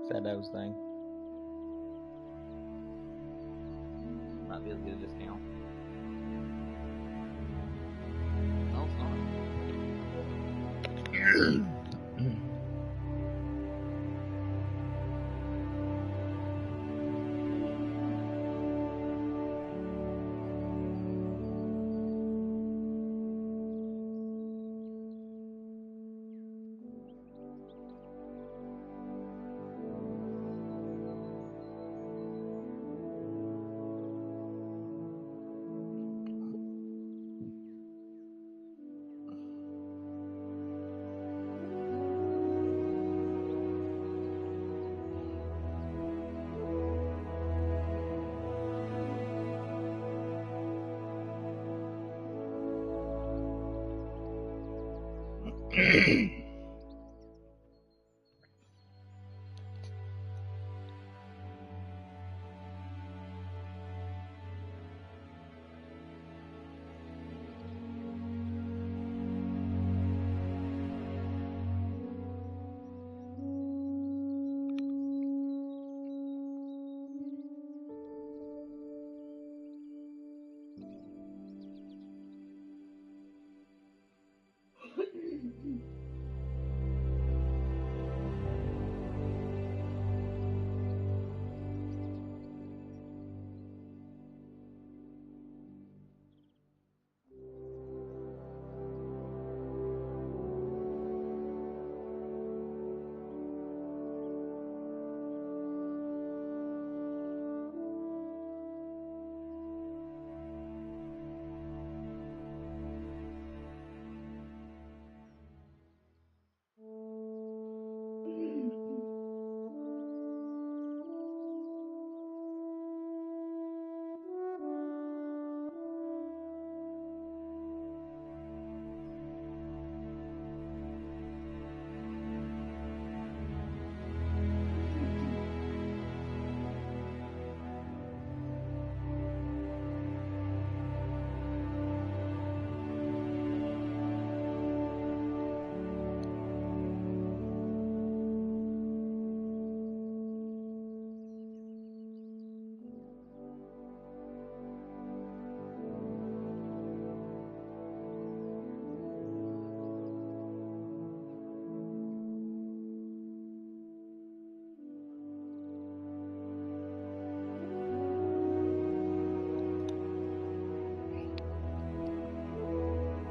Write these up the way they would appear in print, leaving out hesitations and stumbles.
Shadows thing. Might be able to get a discount. No, it's not.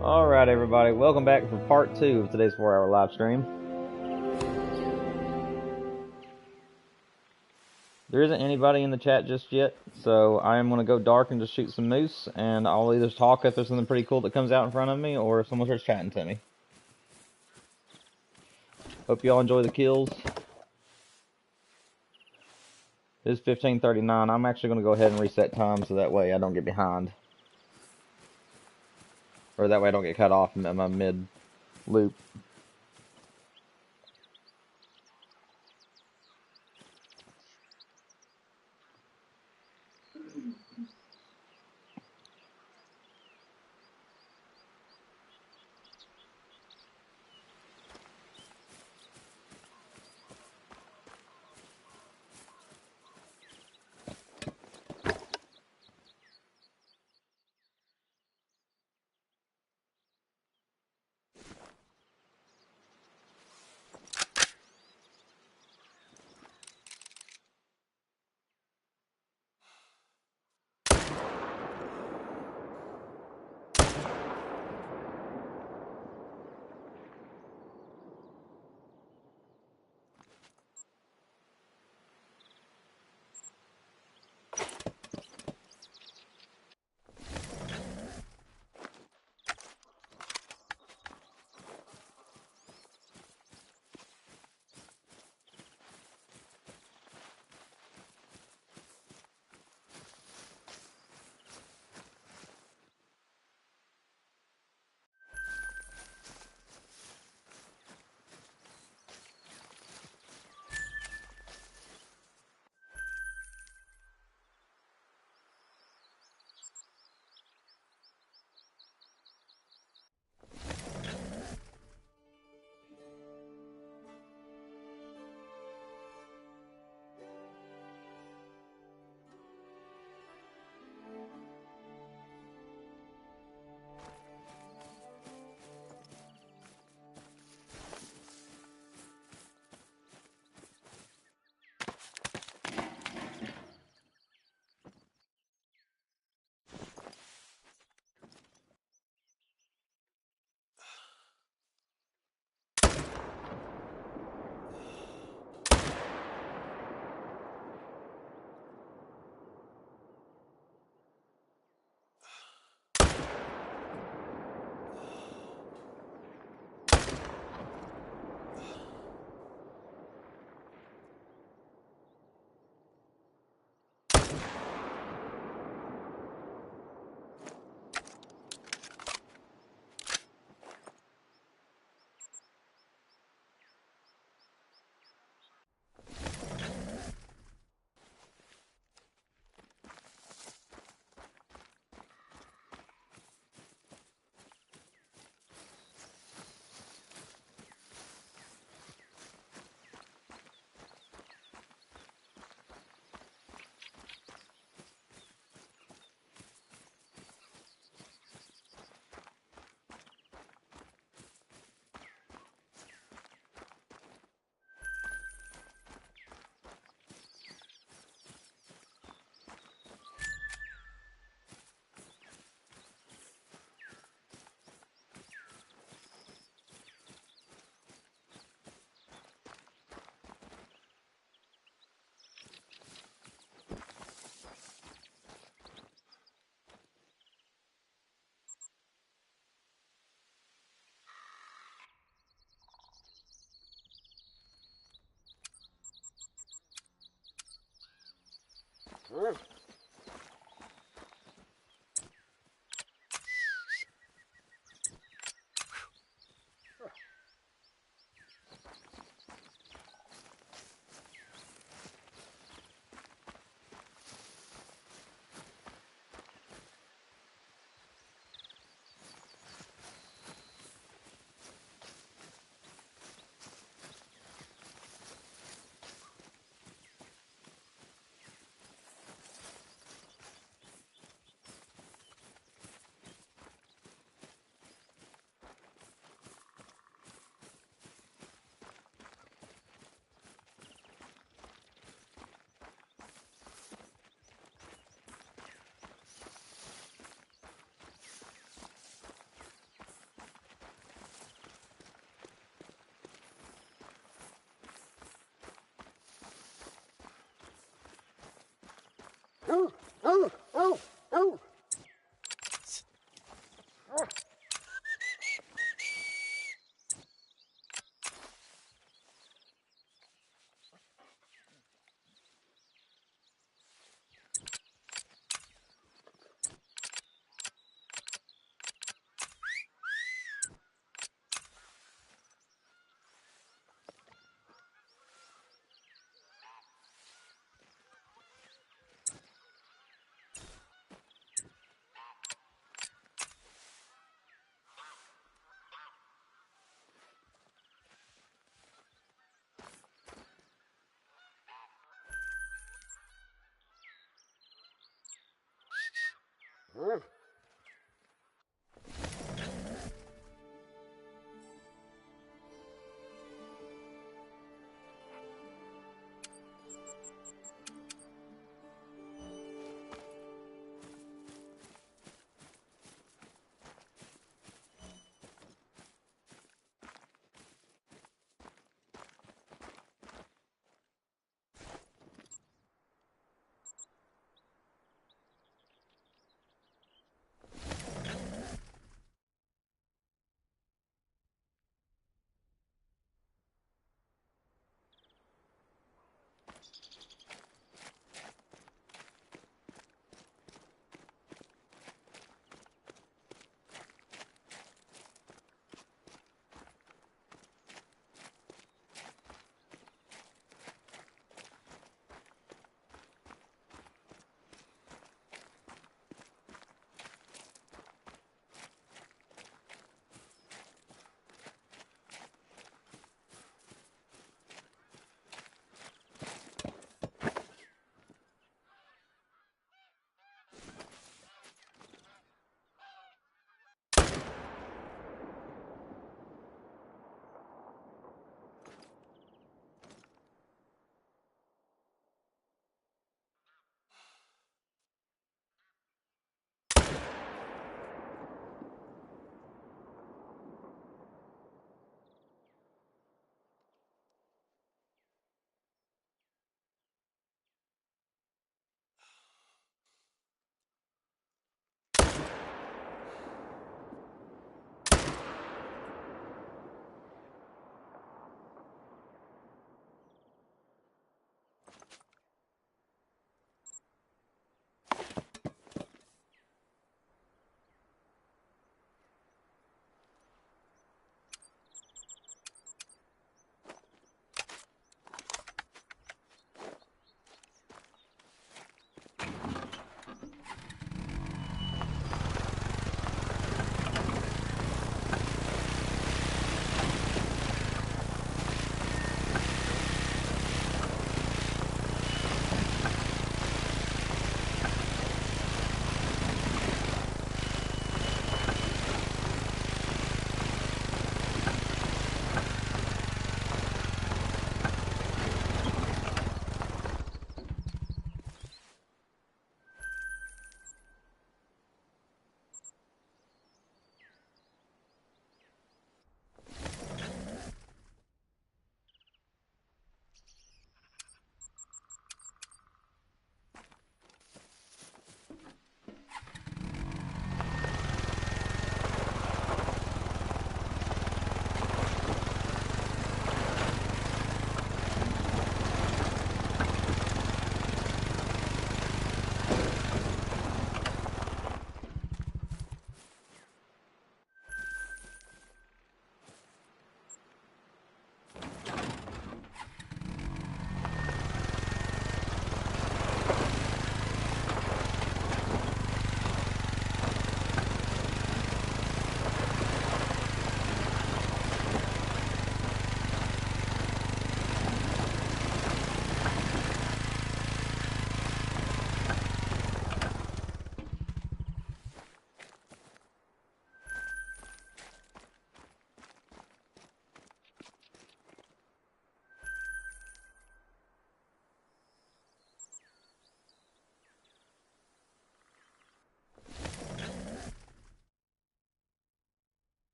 Alright everybody, welcome back for part 2 of today's 4-hour live stream. There isn't anybody in the chat just yet, so I am going to go dark and just shoot some moose, and I'll either talk if there's something pretty cool that comes out in front of me, or if someone starts chatting to me. Hope y'all enjoy the kills. It is 15:39. I'm actually going to go ahead and reset time so that way I don't get behind. Or that way I don't get cut off in my mid-loop.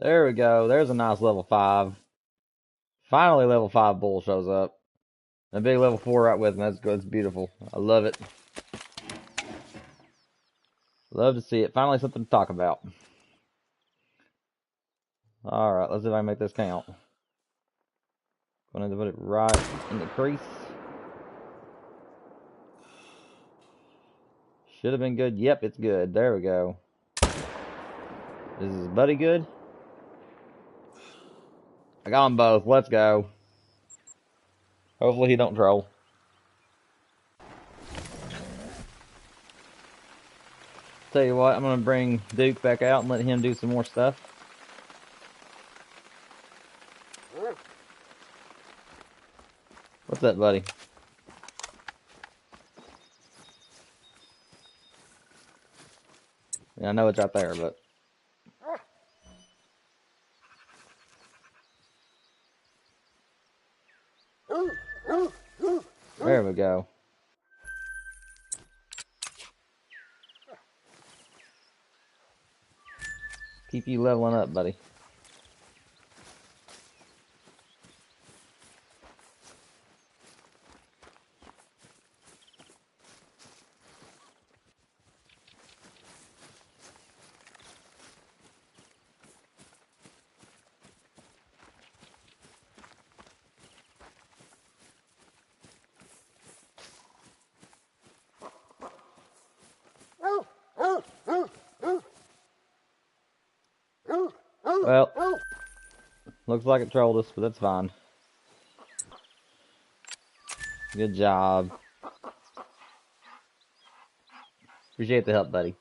There we go. There's a nice level 5. Finally, level 5 bull shows up. A big level 4 right with him. That's good. It's beautiful. I love it. Love to see it. Finally, something to talk about. Alright, let's see if I can make this count. Going to put it right in the crease. Should have been good. Yep, it's good. There we go. Is his buddy good? I got them both. Let's go. Hopefully he don't troll. Tell you what, I'm going to bring Duke back out and let him do some more stuff. What's that, buddy? Yeah, I know it's right there, but... There we go. Keep you leveling up, buddy. Well, looks like it trolled us, but that's fine. Good job. Appreciate the help, buddy.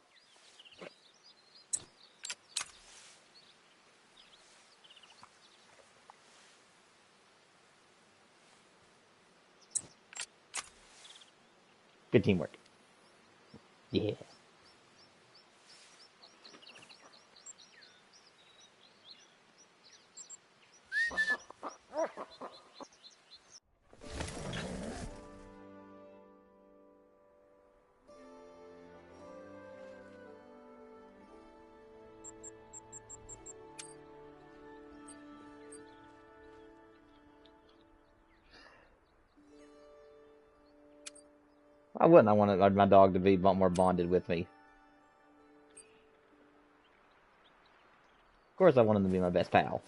Good teamwork. Yeah. Why wouldn't I want my dog to be more bonded with me? Of course I want him to be my best pal.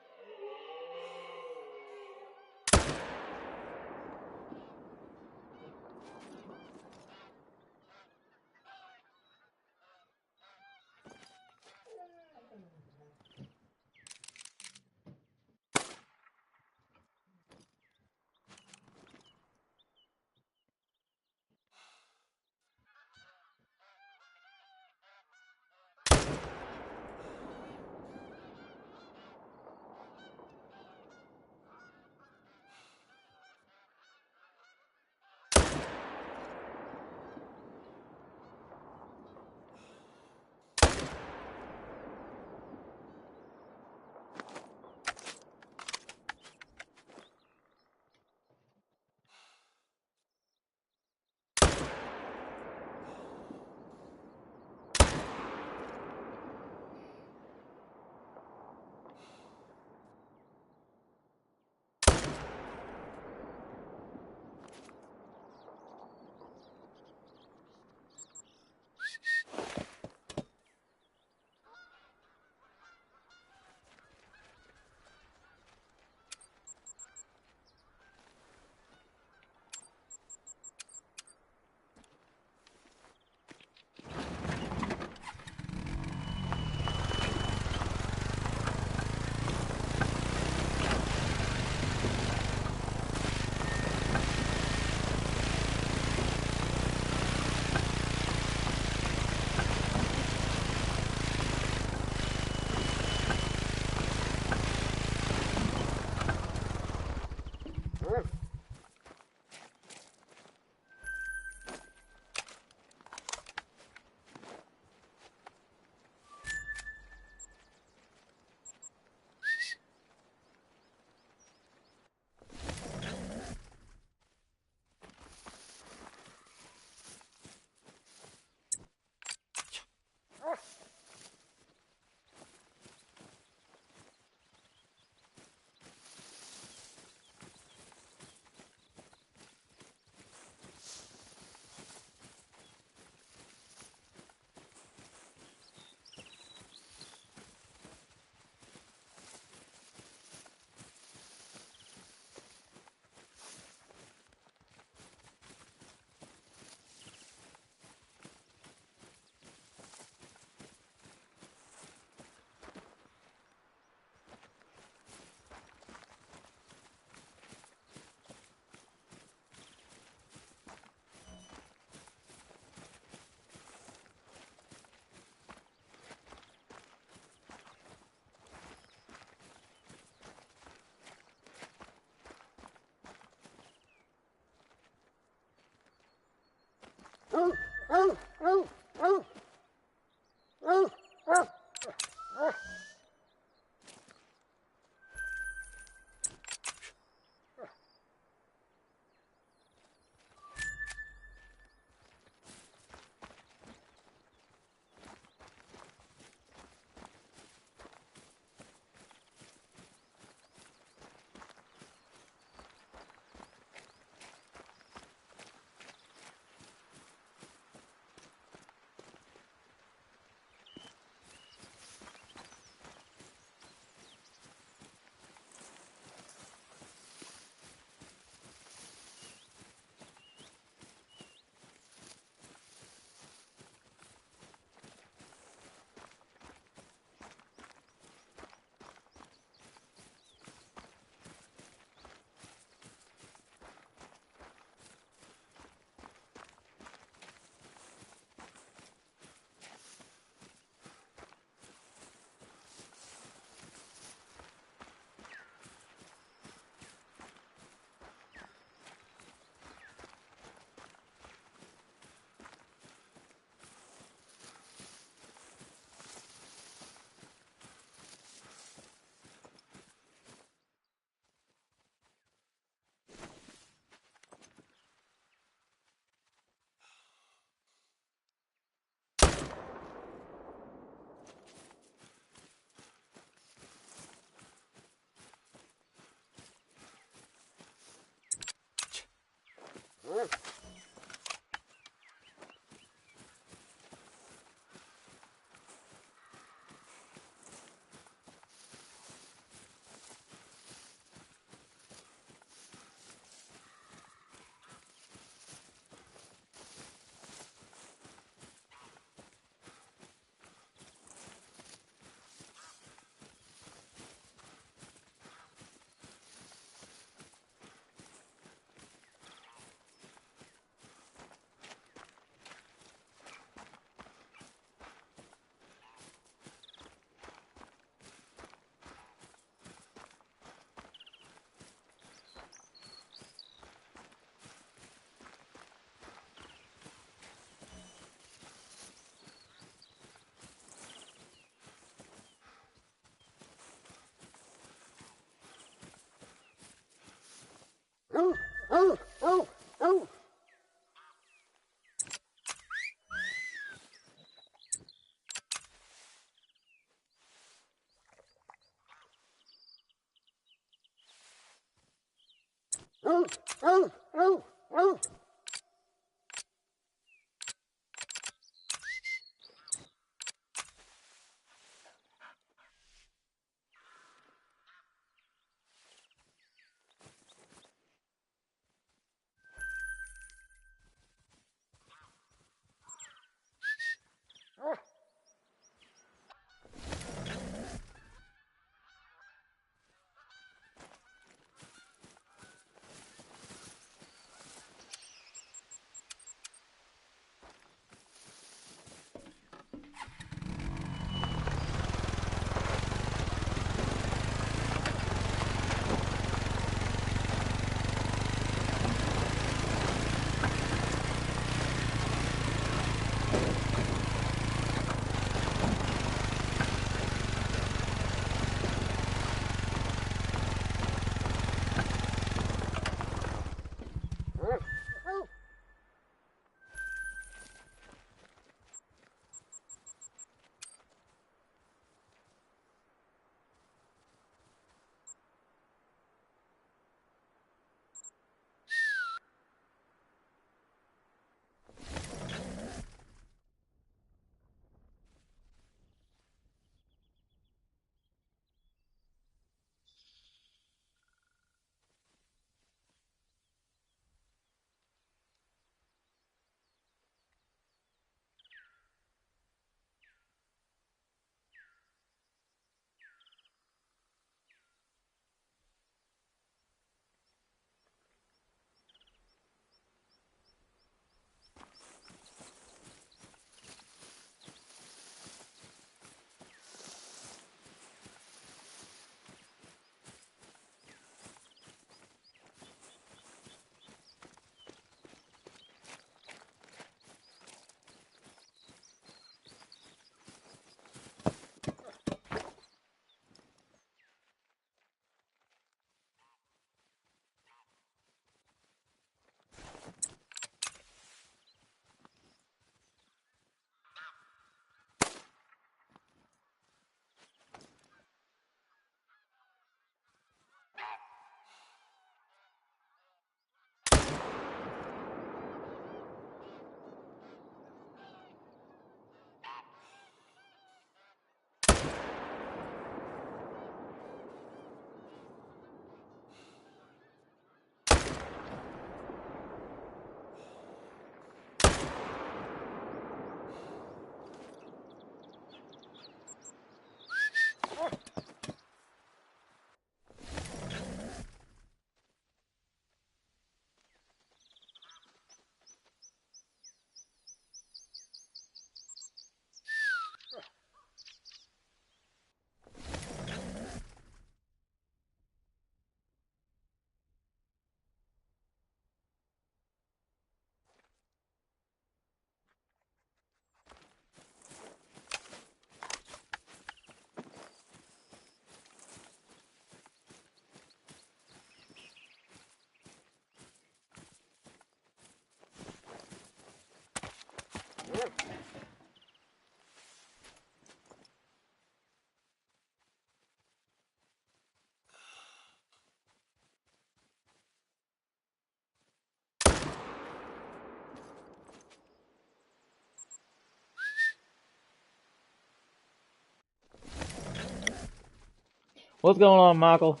What's going on, Michael?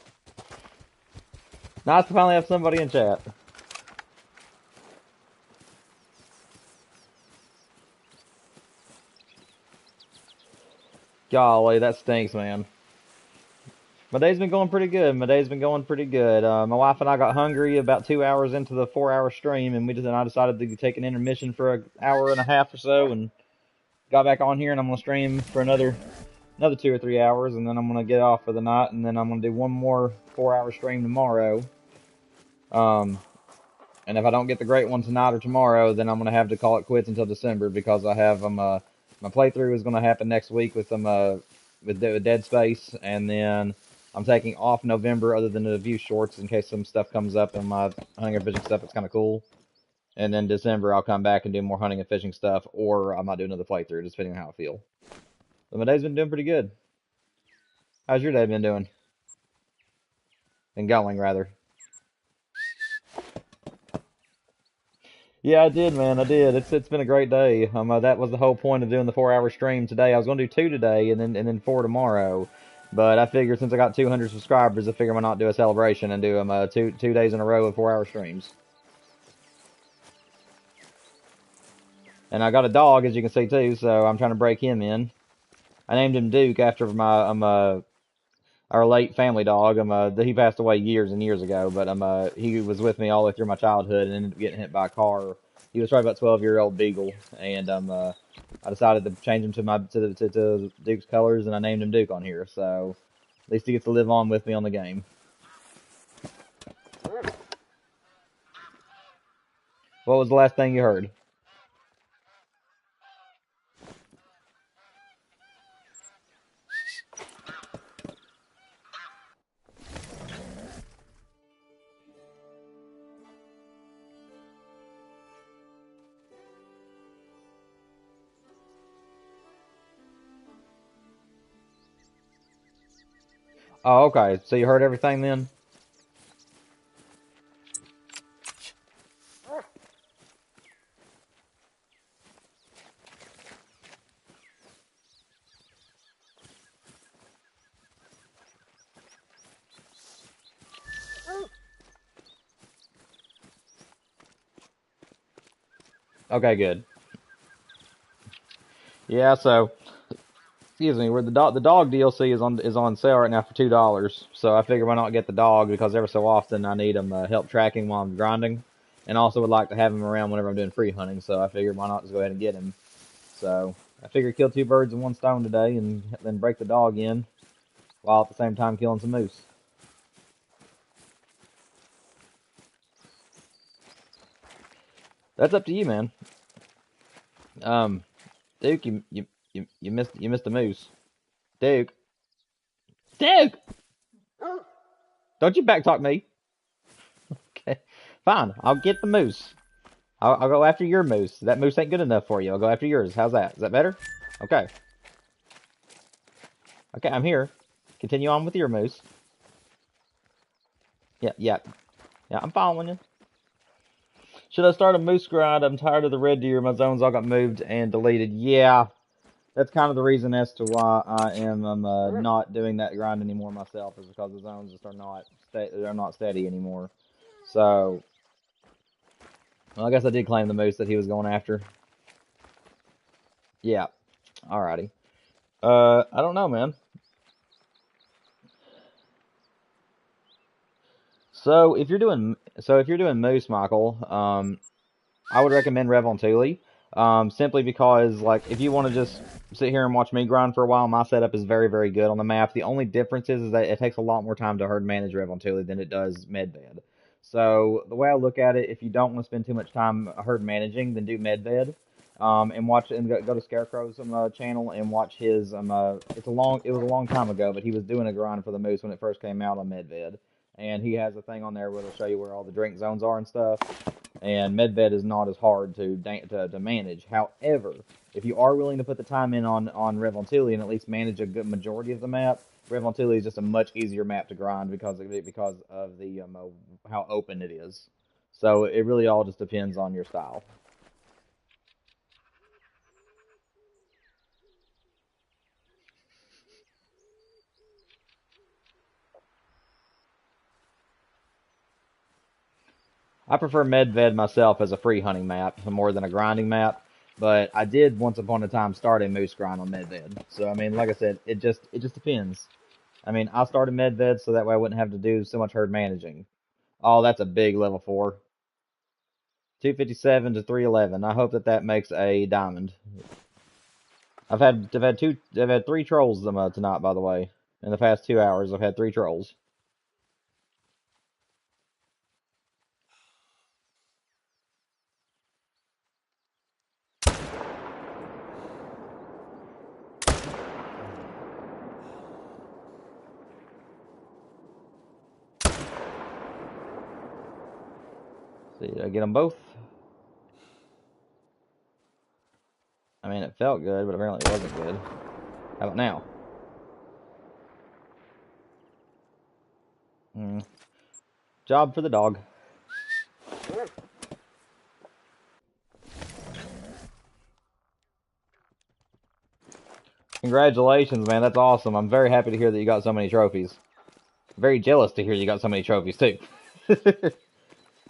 Nice to finally have somebody in chat. Golly, that stinks, man. My day's been going pretty good. My wife and I got hungry about 2 hours into the 4 hour stream, and I decided to take an intermission for an hour and a half or so, and got back on here, and I'm gonna stream for another 2 or 3 hours, and then I'm gonna get off for the night, and then I'm gonna do one more 4 hour stream tomorrow. And if I don't get the great one tonight or tomorrow, then I'm gonna have to call it quits until December, because I have my playthrough is gonna happen next week with with Dead Space, and then I'm taking off November other than the view shorts in case some stuff comes up in my hunting and fishing stuff that's kind of cool. And then December I'll come back and do more hunting and fishing stuff, or I might do another playthrough, just depending on how I feel. But my day's been doing pretty good. How's your day been doing? Been going, rather. Yeah, I did, man. I did. It's been a great day. That was the whole point of doing the 4 hour stream today. I was gonna do two today and then four tomorrow, but I figured since I got 200 subscribers, I figured why not do a celebration and do two days in a row of 4 hour streams. And I got a dog, as you can see too, so I'm trying to break him in. I named him Duke after our late family dog. He passed away years and years ago, but he was with me all the way through my childhood and ended up getting hit by a car. He was probably about 12-year-old beagle, and I decided to change him to Duke's colors, and I named him Duke on here. So at least he gets to live on with me on the game. What was the last thing you heard? Oh, okay. So you heard everything then? Okay, good. Yeah, so excuse me, where the dog DLC is on sale right now for $2. So I figure why not get the dog, because every so often I need him help tracking while I'm grinding, and also would like to have him around whenever I'm doing free hunting. So I figured why not just go ahead and get him. So I figured kill two birds with one stone today, and then break the dog in while at the same time killing some moose. That's up to you, man. Duke, you missed a moose. Duke, Duke, don't you backtalk me. Okay, fine. I'll get the moose. I'll go after your moose. That moose ain't good enough for you. I'll go after yours. How's that? Is that better? Okay. Okay, I'm here. Continue on with your moose. Yeah. I'm following you. Should I start a moose grind? I'm tired of the red deer. My zones all got moved and deleted. Yeah, that's kind of the reason as to why I am not doing that grind anymore myself, is because the zones just are not steady anymore. So, well, I guess I did claim the moose that he was going after. Yeah. Alrighty. I don't know, man. So if you're doing moose, Michael, I would recommend Revontuli, simply because, like, if you want to just sit here and watch me grind for a while, my setup is very, very good on the map. The only difference is that it takes a lot more time to herd manage Revontuli than it does Medved. So the way I look at it, if you don't want to spend too much time herd managing, then do Medved. And watch and go to Scarecrow's channel and watch his it was a long time ago, but he was doing a grind for the moose when it first came out on Medved, and he has a thing on there where it'll show you where all the drink zones are and stuff. And Medved is not as hard to manage. However, if you are willing to put the time in on Revontuli and at least manage a good majority of the map, Revontuli is just a much easier map to grind because of the how open it is. So it really all just depends on your style. I prefer Medved myself as a free hunting map more than a grinding map. But I did once upon a time start a moose grind on Medved. So I mean, like I said, it just depends. I mean, I started Medved so that way I wouldn't have to do so much herd managing. Oh, that's a big level 4. 257 to 311. I hope that that makes a diamond. I've had 3 trolls tonight, by the way. In the past 2 hours, I've had 3 trolls. See, did I get them both? I mean, it felt good, but apparently it wasn't good. How about now? Hmm. Job for the dog. Congratulations, man. That's awesome. I'm very happy to hear that you got so many trophies. Very jealous to hear you got so many trophies, too.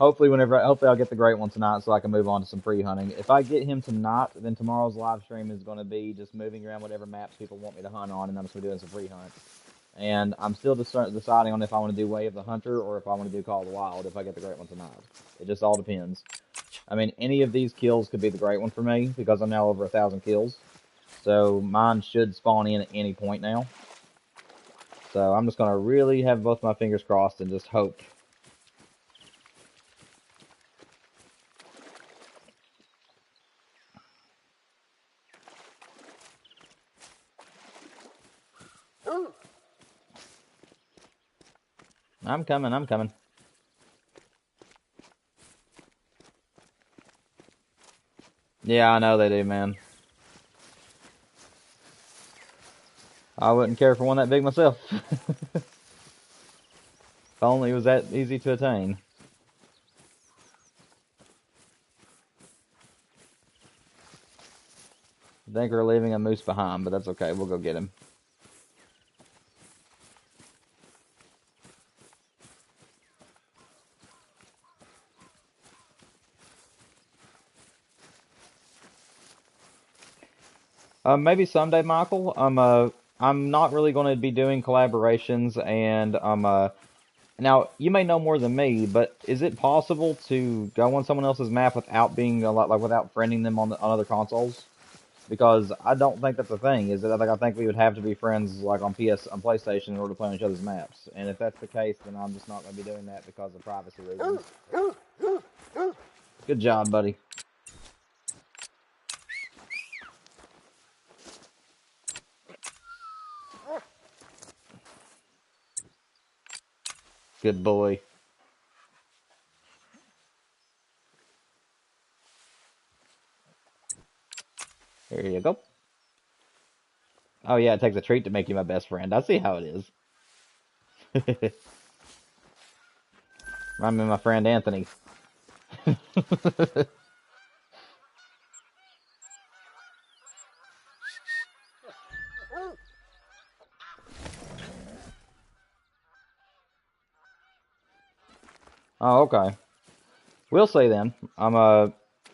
Hopefully I'll get the great one tonight so I can move on to some free hunting. If I get him tonight, then tomorrow's live stream is going to be just moving around whatever maps people want me to hunt on, and I'm just going to be doing some free hunts. And I'm still deciding on if I want to do Way of the Hunter or if I want to do Call of the Wild if I get the great one tonight. It just all depends. I mean, any of these kills could be the great one for me because I'm now over 1,000 kills. So mine should spawn in at any point now. So I'm just going to really have both my fingers crossed and just hope. I'm coming. Yeah, I know they do, man. I wouldn't care for one that big myself. If only it was that easy to attain. I think we're leaving a moose behind, but that's okay. We'll go get him. Maybe someday, Michael. I'm not really going to be doing collaborations, and now you may know more than me, but is it possible to go on someone else's map without being a lot like without friending them on other consoles? Because I don't think that's a thing. Is it? I think we would have to be friends like on PlayStation in order to play on each other's maps. And if that's the case, then I'm just not going to be doing that because of privacy reasons. Good job, buddy. Good boy. Here you go. Oh yeah, it takes a treat to make you my best friend. I see how it is. Remind me of my friend Anthony. Oh, okay. We'll see then.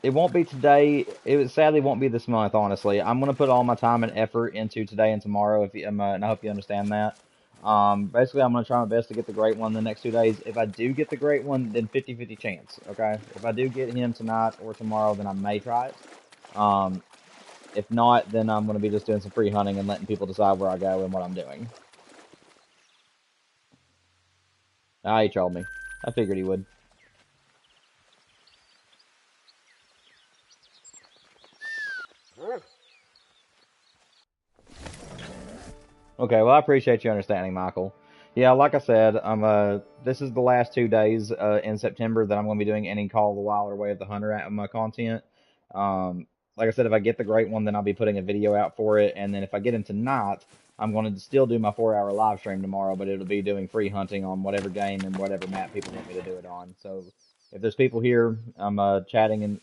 It won't be today. It sadly won't be this month. Honestly, I'm gonna put all my time and effort into today and tomorrow. And I hope you understand that. Basically, I'm gonna try my best to get the great one the next 2 days. If I do get the great one, then 50-50 chance. Okay. If I do get him tonight or tomorrow, then I may try it. If not, then I'm gonna be just doing some free hunting and letting people decide where I go and what I'm doing. Ah, he trolled me. I figured he would. Okay, well, I appreciate your understanding, Michael. Yeah, like I said, this is the last 2 days in September that I'm going to be doing any Call of the Wild or Way of the Hunter at my content. Like I said, if I get the great one, then I'll be putting a video out for it, and then if I get him tonight, I'm going to still do my 4-hour live stream tomorrow, but it'll be doing free hunting on whatever game and whatever map people want me to do it on. So if there's people here, chatting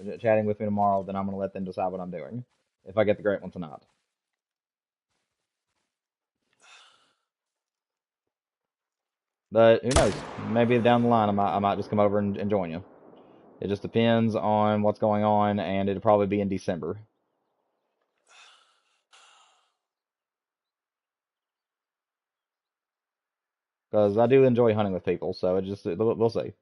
with me tomorrow, then I'm going to let them decide what I'm doing if I get the great one tonight. But who knows? Maybe down the line, I might just come over and join you. It just depends on what's going on, and it'll probably be in December. Because I do enjoy hunting with people, so we'll see.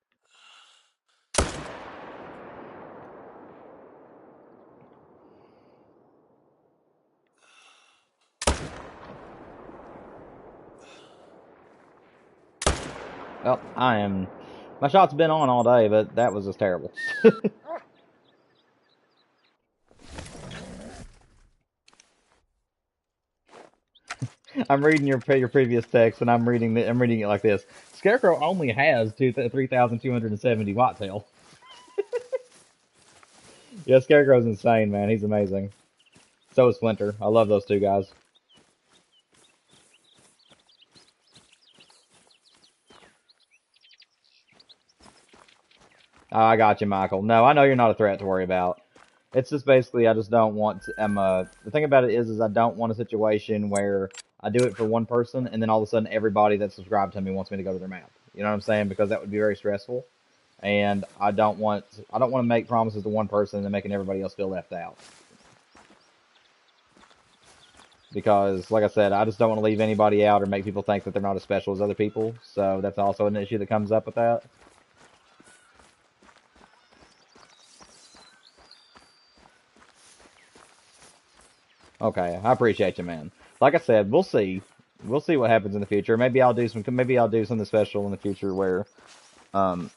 Well, my shot's been on all day, but that was just terrible. I'm reading your previous text, and I'm reading it like this. Scarecrow only has 3,270 whitetail. Yeah, Scarecrow's insane, man. He's amazing. So is Splinter. I love those two guys. Oh, I got you, Michael. No, I know you're not a threat to worry about. It's just basically I just don't want to, the thing about it is I don't want a situation where I do it for one person and then all of a sudden everybody that's subscribed to me wants me to go to their map. You know what I'm saying? Because that would be very stressful. And I don't want to make promises to one person and then making everybody else feel left out. Because like I said, I just don't want to leave anybody out or make people think that they're not as special as other people. So that's also an issue that comes up with that. Okay, I appreciate you, man. Like I said, we'll see. We'll see what happens in the future. Maybe I'll do something special in the future where um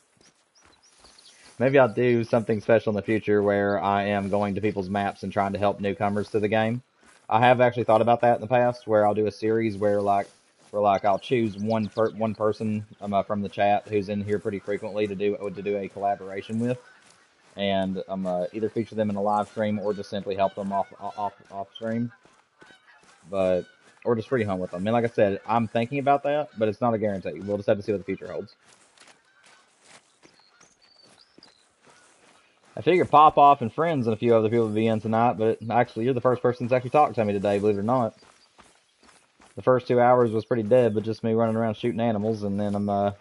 maybe I'll do something special in the future where I am going to people's maps and trying to help newcomers to the game. I have actually thought about that in the past where I'll do a series where like I'll choose one person from the chat who's in here pretty frequently to do a collaboration with and either feature them in a live stream or just simply help them off stream. But or just free hunt with them. I mean, like I said, I'm thinking about that, but it's not a guarantee. We'll just have to see what the future holds. I figured Pop Off and Friends and a few other people would be in tonight, but actually, you're the first person that's actually talked to me today, believe it or not. The first 2 hours was pretty dead, but just me running around shooting animals, and then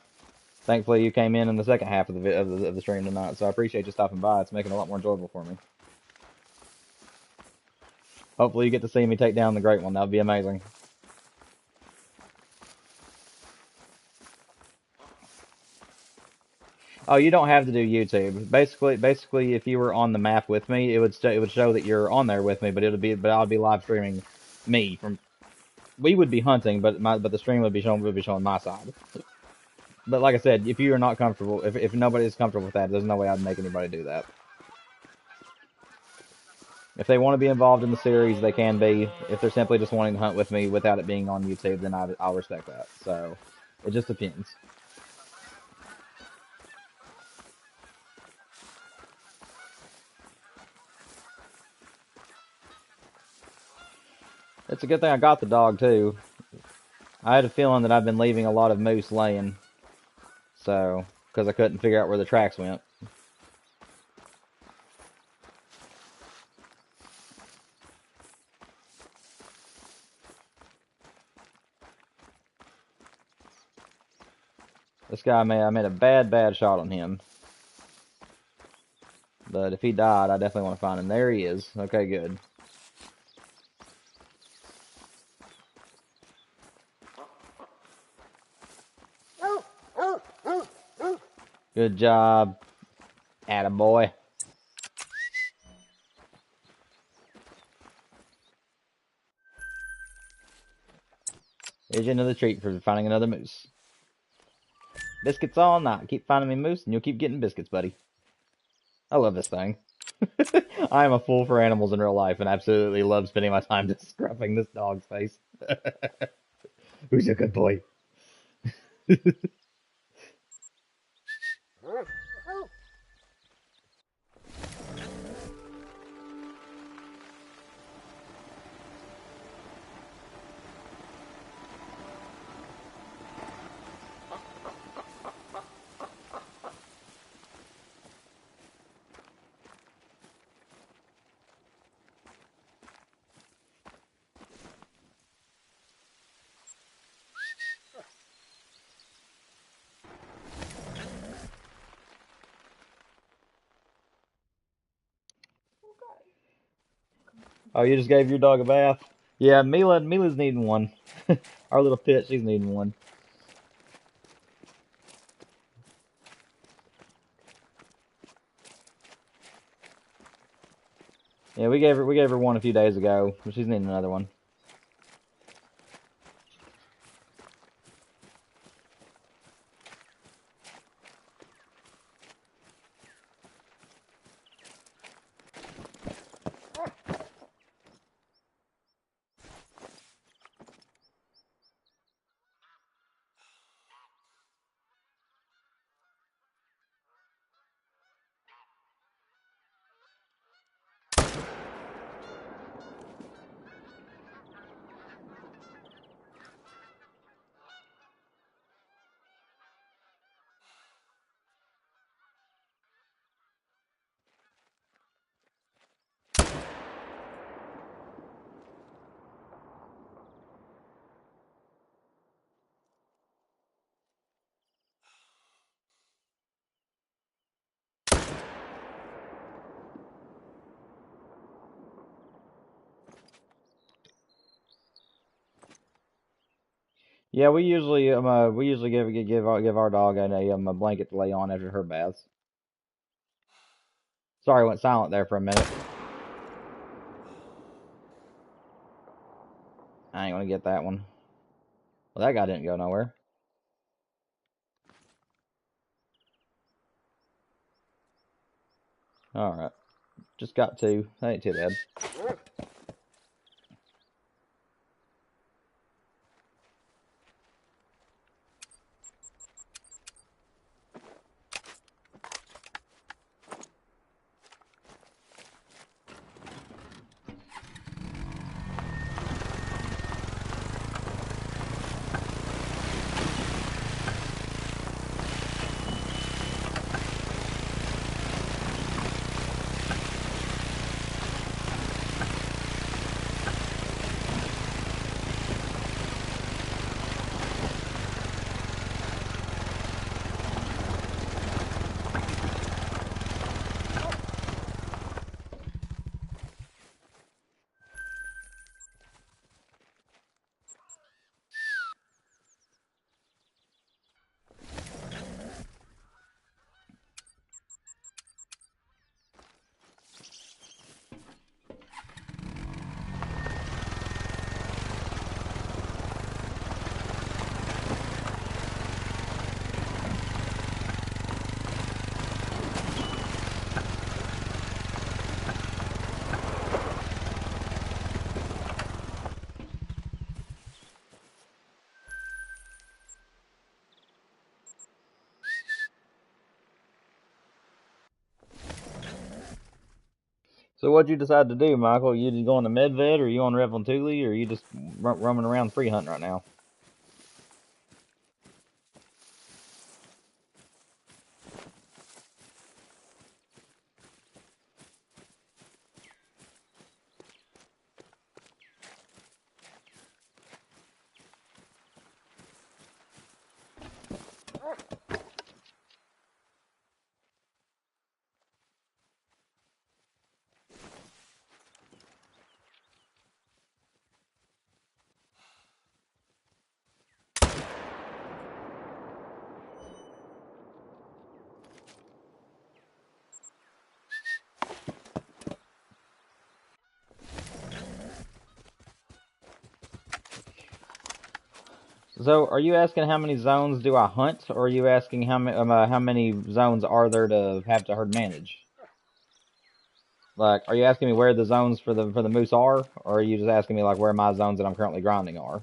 thankfully you came in the second half of the stream tonight, so I appreciate you stopping by. It's making it a lot more enjoyable for me. Hopefully you get to see me take down the Great One. That would be amazing. Oh, you don't have to do YouTube. Basically, if you were on the map with me, it would show that you're on there with me, but I would be live streaming me from. We would be hunting, but the stream would be showing my side. But like I said, if you are not comfortable, if nobody is comfortable with that, there's no way I'd make anybody do that. If they want to be involved in the series, they can be. If they're simply just wanting to hunt with me without it being on YouTube, then I'll respect that. So it just depends. It's a good thing I got the dog too. I had a feeling that I've been leaving a lot of moose laying, so because I couldn't figure out where the tracks went. I made a bad shot on him. But if he died, I definitely want to find him. There he is. Okay, good. Good job, attaboy. Here's another treat for finding another moose. Biscuits all night. Keep finding me moose, and you'll keep getting biscuits, buddy. I love this thing. I am a fool for animals in real life, and absolutely love spending my time just scruffing this dog's face. Who's a good boy? Oh, you just gave your dog a bath? Yeah, Mila's needing one. Our little pit, she's needing one. Yeah, we gave her one a few days ago, but she's needing another one. Yeah, we usually give our dog a blanket to lay on after her baths. Sorry, I went silent there for a minute. I ain't gonna get that one. Well, that guy didn't go nowhere. All right, just got two. That ain't too bad. So what'd you decide to do, Michael? You just going to Medved, or you on Rev on Thule, or you just roaming around free hunting right now? So, are you asking how many zones do I hunt, or are you asking how many zones are there to have to herd manage? Like, are you asking me where the zones for the moose are, or are you just asking me like where my zones that I'm currently grinding are?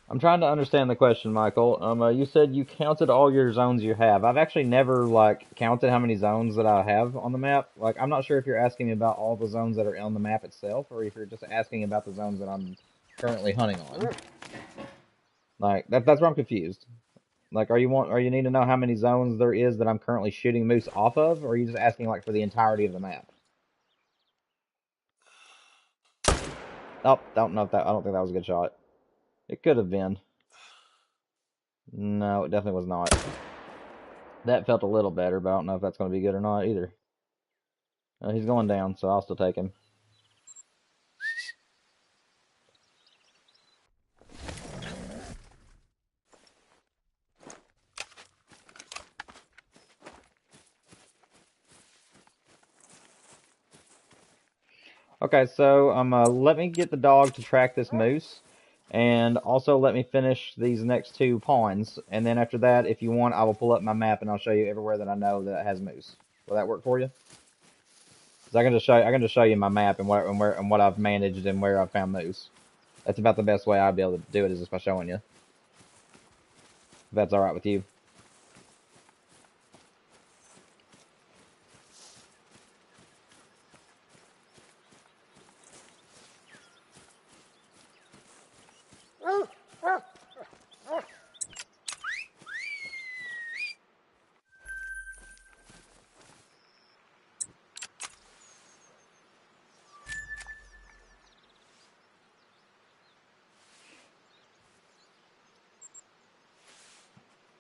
I'm trying to understand the question, Michael. You said you counted all your zones you have. I've actually never like counted how many zones that I have on the map. Like, I'm not sure if you're asking me about all the zones that are on the map itself, or if you're just asking about the zones that I'm currently hunting on. Like, that's where I'm confused. Like, are you need to know how many zones there is that I'm currently shooting moose off of, or are you just asking like for the entirety of the map? Oh, don't know if that. I don't think that was a good shot. It could have been. No, it definitely was not. That felt a little better, but I don't know if that's going to be good or not either. He's going down, so I'll still take him. Okay, so let me get the dog to track this moose, and also let me finish these next two pawns, and then after that, if you want, I will pull up my map and I'll show you everywhere that I know that has moose. Will that work for you? 'Cause I can just show you my map and what I've managed and where I've found moose. That's about the best way I'd be able to do it is just by showing you. If that's all right with you.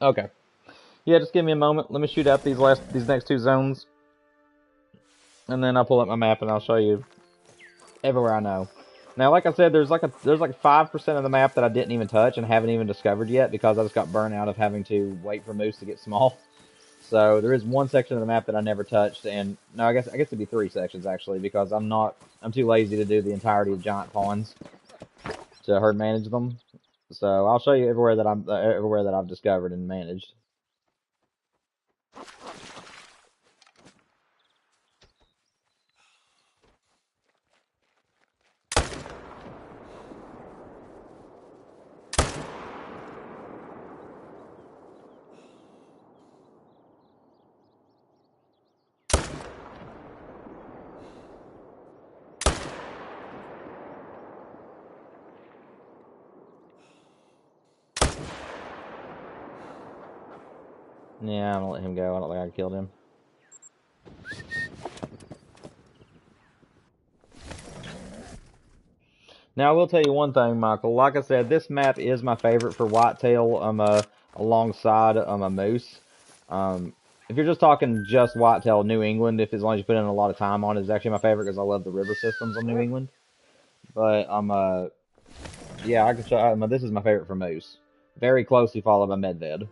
Okay. Yeah, just give me a moment. Let me shoot out these next two zones, and then I'll pull up my map and I'll show you everywhere I know. Now, like I said, there's like 5% of the map that I didn't even touch and haven't even discovered yet because I just got burnt out of having to wait for moose to get small. So there is one section of the map that I never touched, and no, I guess it'd be three sections actually because I'm too lazy to do the entirety of giant pawns to herd manage them. So I'll show you everywhere that I've discovered and managed. Yeah, I'm gonna let him go. I don't think I killed him. Now, I will tell you one thing, Michael. Like I said, this map is my favorite for whitetail. Alongside a moose. Um, if you're just talking just whitetail, New England, if as long as you put in a lot of time on it, is actually my favorite because I love the river systems on New England. But yeah, I can show. This is my favorite for moose. Very closely followed by Medved,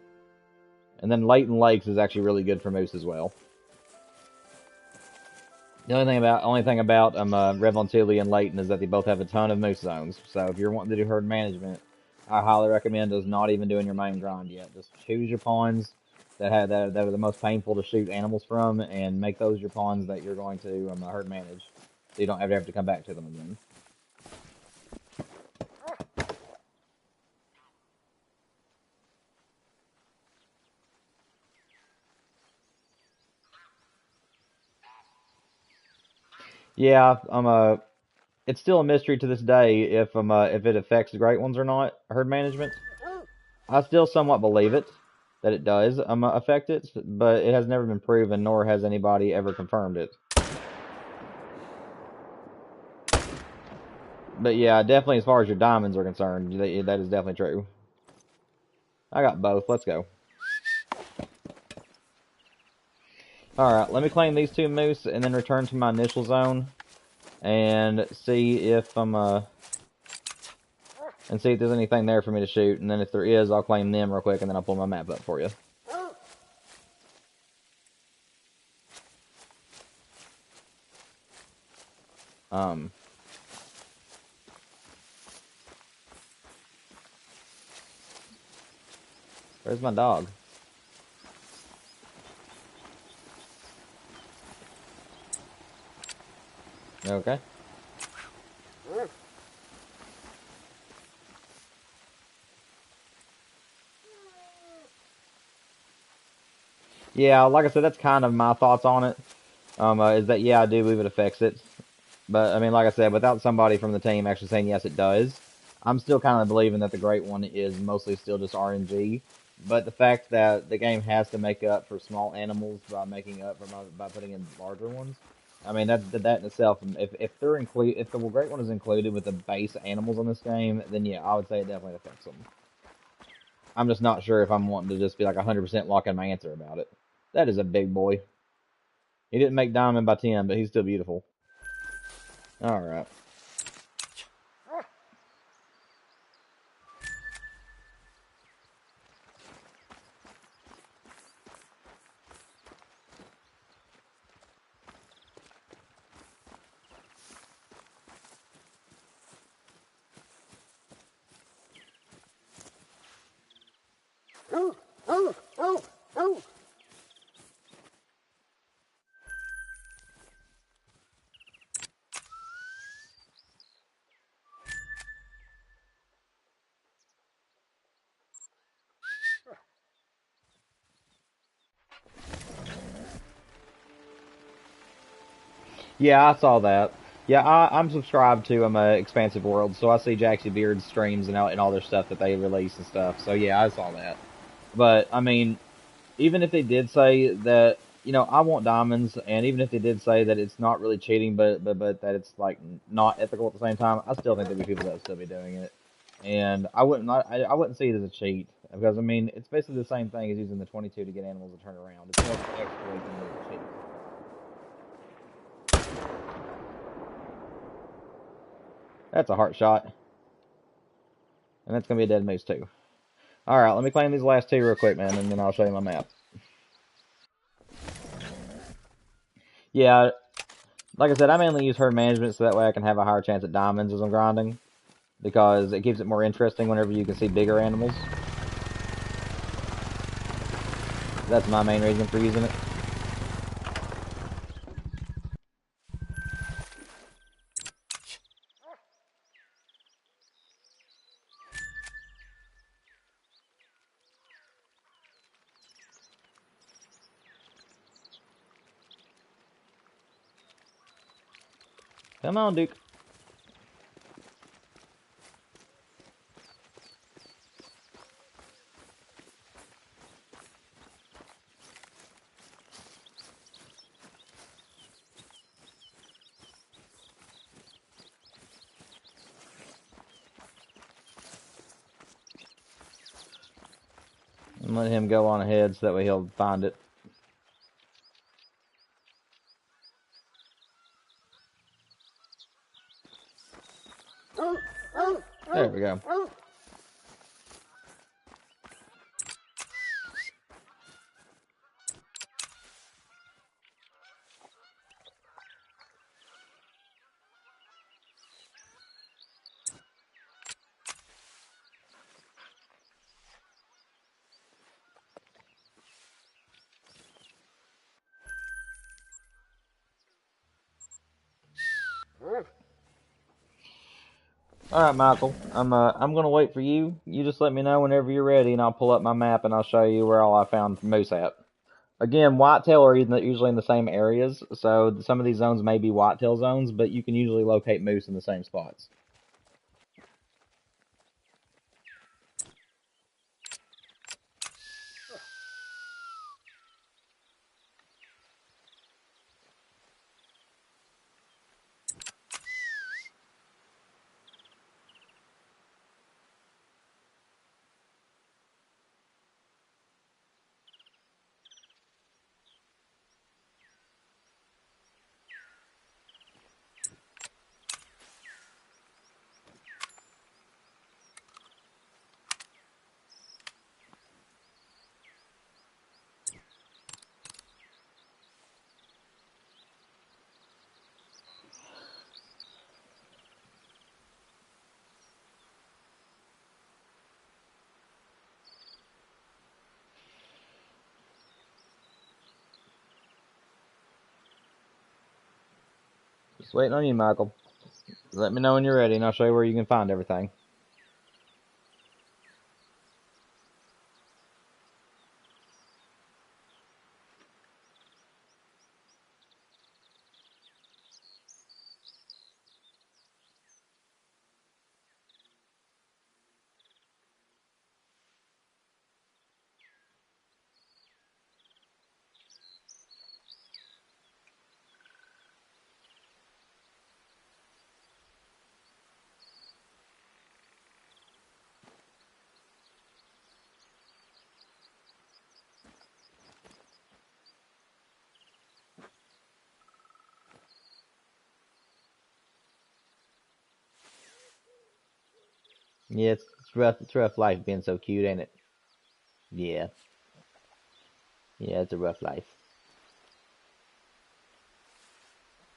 and then Layton Lakes is actually really good for moose as well. The only thing about Revlon Tilly and Layton is that they both have a ton of moose zones. So if you're wanting to do herd management, I highly recommend just not even doing your main grind yet. Just choose your pawns that are the most painful to shoot animals from, and make those your pawns that you're going to herd manage, so you don't ever have to come back to them again. Yeah, it's still a mystery to this day if it affects the great ones or not. Herd management. I still somewhat believe it that it does affect it, but it has never been proven, nor has anybody ever confirmed it. But yeah, definitely as far as your diamonds are concerned, that is definitely true. I got both. Let's go. All right, let me claim these two moose and then return to my initial zone and see if and see if there's anything there for me to shoot. And then if there is, I'll claim them real quick and then I'll pull my map up for you. Um, where's my dog? Okay. Yeah, like I said, that's kind of my thoughts on it. Is that yeah, I do believe it affects it. But I mean, like I said, without somebody from the team actually saying yes, it does, I'm still kind of believing that the Great One is mostly still just RNG. But the fact that the game has to make up for small animals by making up for by putting in larger ones, I mean that in itself. If the Great One is included with the base animals in this game, then yeah, I would say it definitely affects them. I'm just not sure if I'm wanting to just be like 100% lock in my answer about it. That is a big boy. He didn't make diamond by 10, but he's still beautiful. All right. Yeah, I saw that. Yeah, I'm subscribed to Expansive World, so I see Jaxie Beard's streams and all their stuff that they release and stuff. So yeah, I saw that. But I mean, even if they did say that, I want diamonds, and even if they did say that it's not really cheating, but that it's like not ethical at the same time, I still think there'd be people that would still be doing it, and I wouldn't see it as a cheat because I mean it's basically the same thing as using the 22 to get animals to turn around. It's more of an exploit than it is a cheat. That's a heart shot, and that's gonna be a dead moose too. All right, let me claim these last two real quick, man, and then I'll show you my map. Yeah, like I said, I mainly use herd management so that way I can have a higher chance at diamonds as I'm grinding, because it keeps it more interesting whenever you can see bigger animals. That's my main reason for using it. Come on, Duke. And let him go on ahead so that way he'll find it. There we go. All right, Michael. I'm gonna wait for you. You just let me know whenever you're ready, and I'll pull up my map and I'll show you where all I found moose at. Again, whitetail are usually in the same areas, so some of these zones may be whitetail zones, but you can usually locate moose in the same spots. Just waiting on you, Michael. Let me know when you're ready, and I'll show you where you can find everything. Yeah, it's rough. It's rough life being so cute, ain't it? Yeah, yeah, it's a rough life.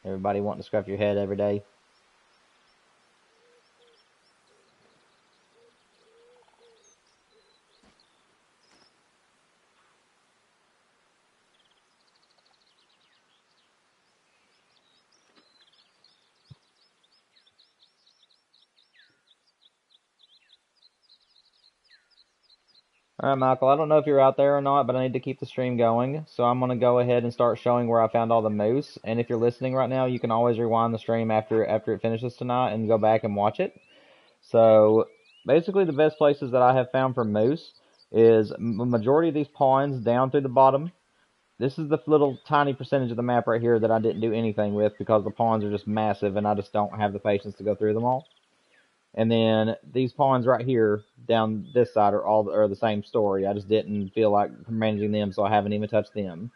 Everybody wanting to scruff your head every day. All right, Michael, I don't know if you're out there or not, but I need to keep the stream going. So I'm going to go ahead and start showing where I found all the moose. And if you're listening right now, you can always rewind the stream after it finishes tonight and go back and watch it. So basically the best places that I have found for moose is the majority of these ponds down through the bottom. This is the little tiny percentage of the map right here that I didn't do anything with because the ponds are just massive and I just don't have the patience to go through them all. And then these ponds right here down this side are the same story. I just didn't feel like managing them, so I haven't even touched them.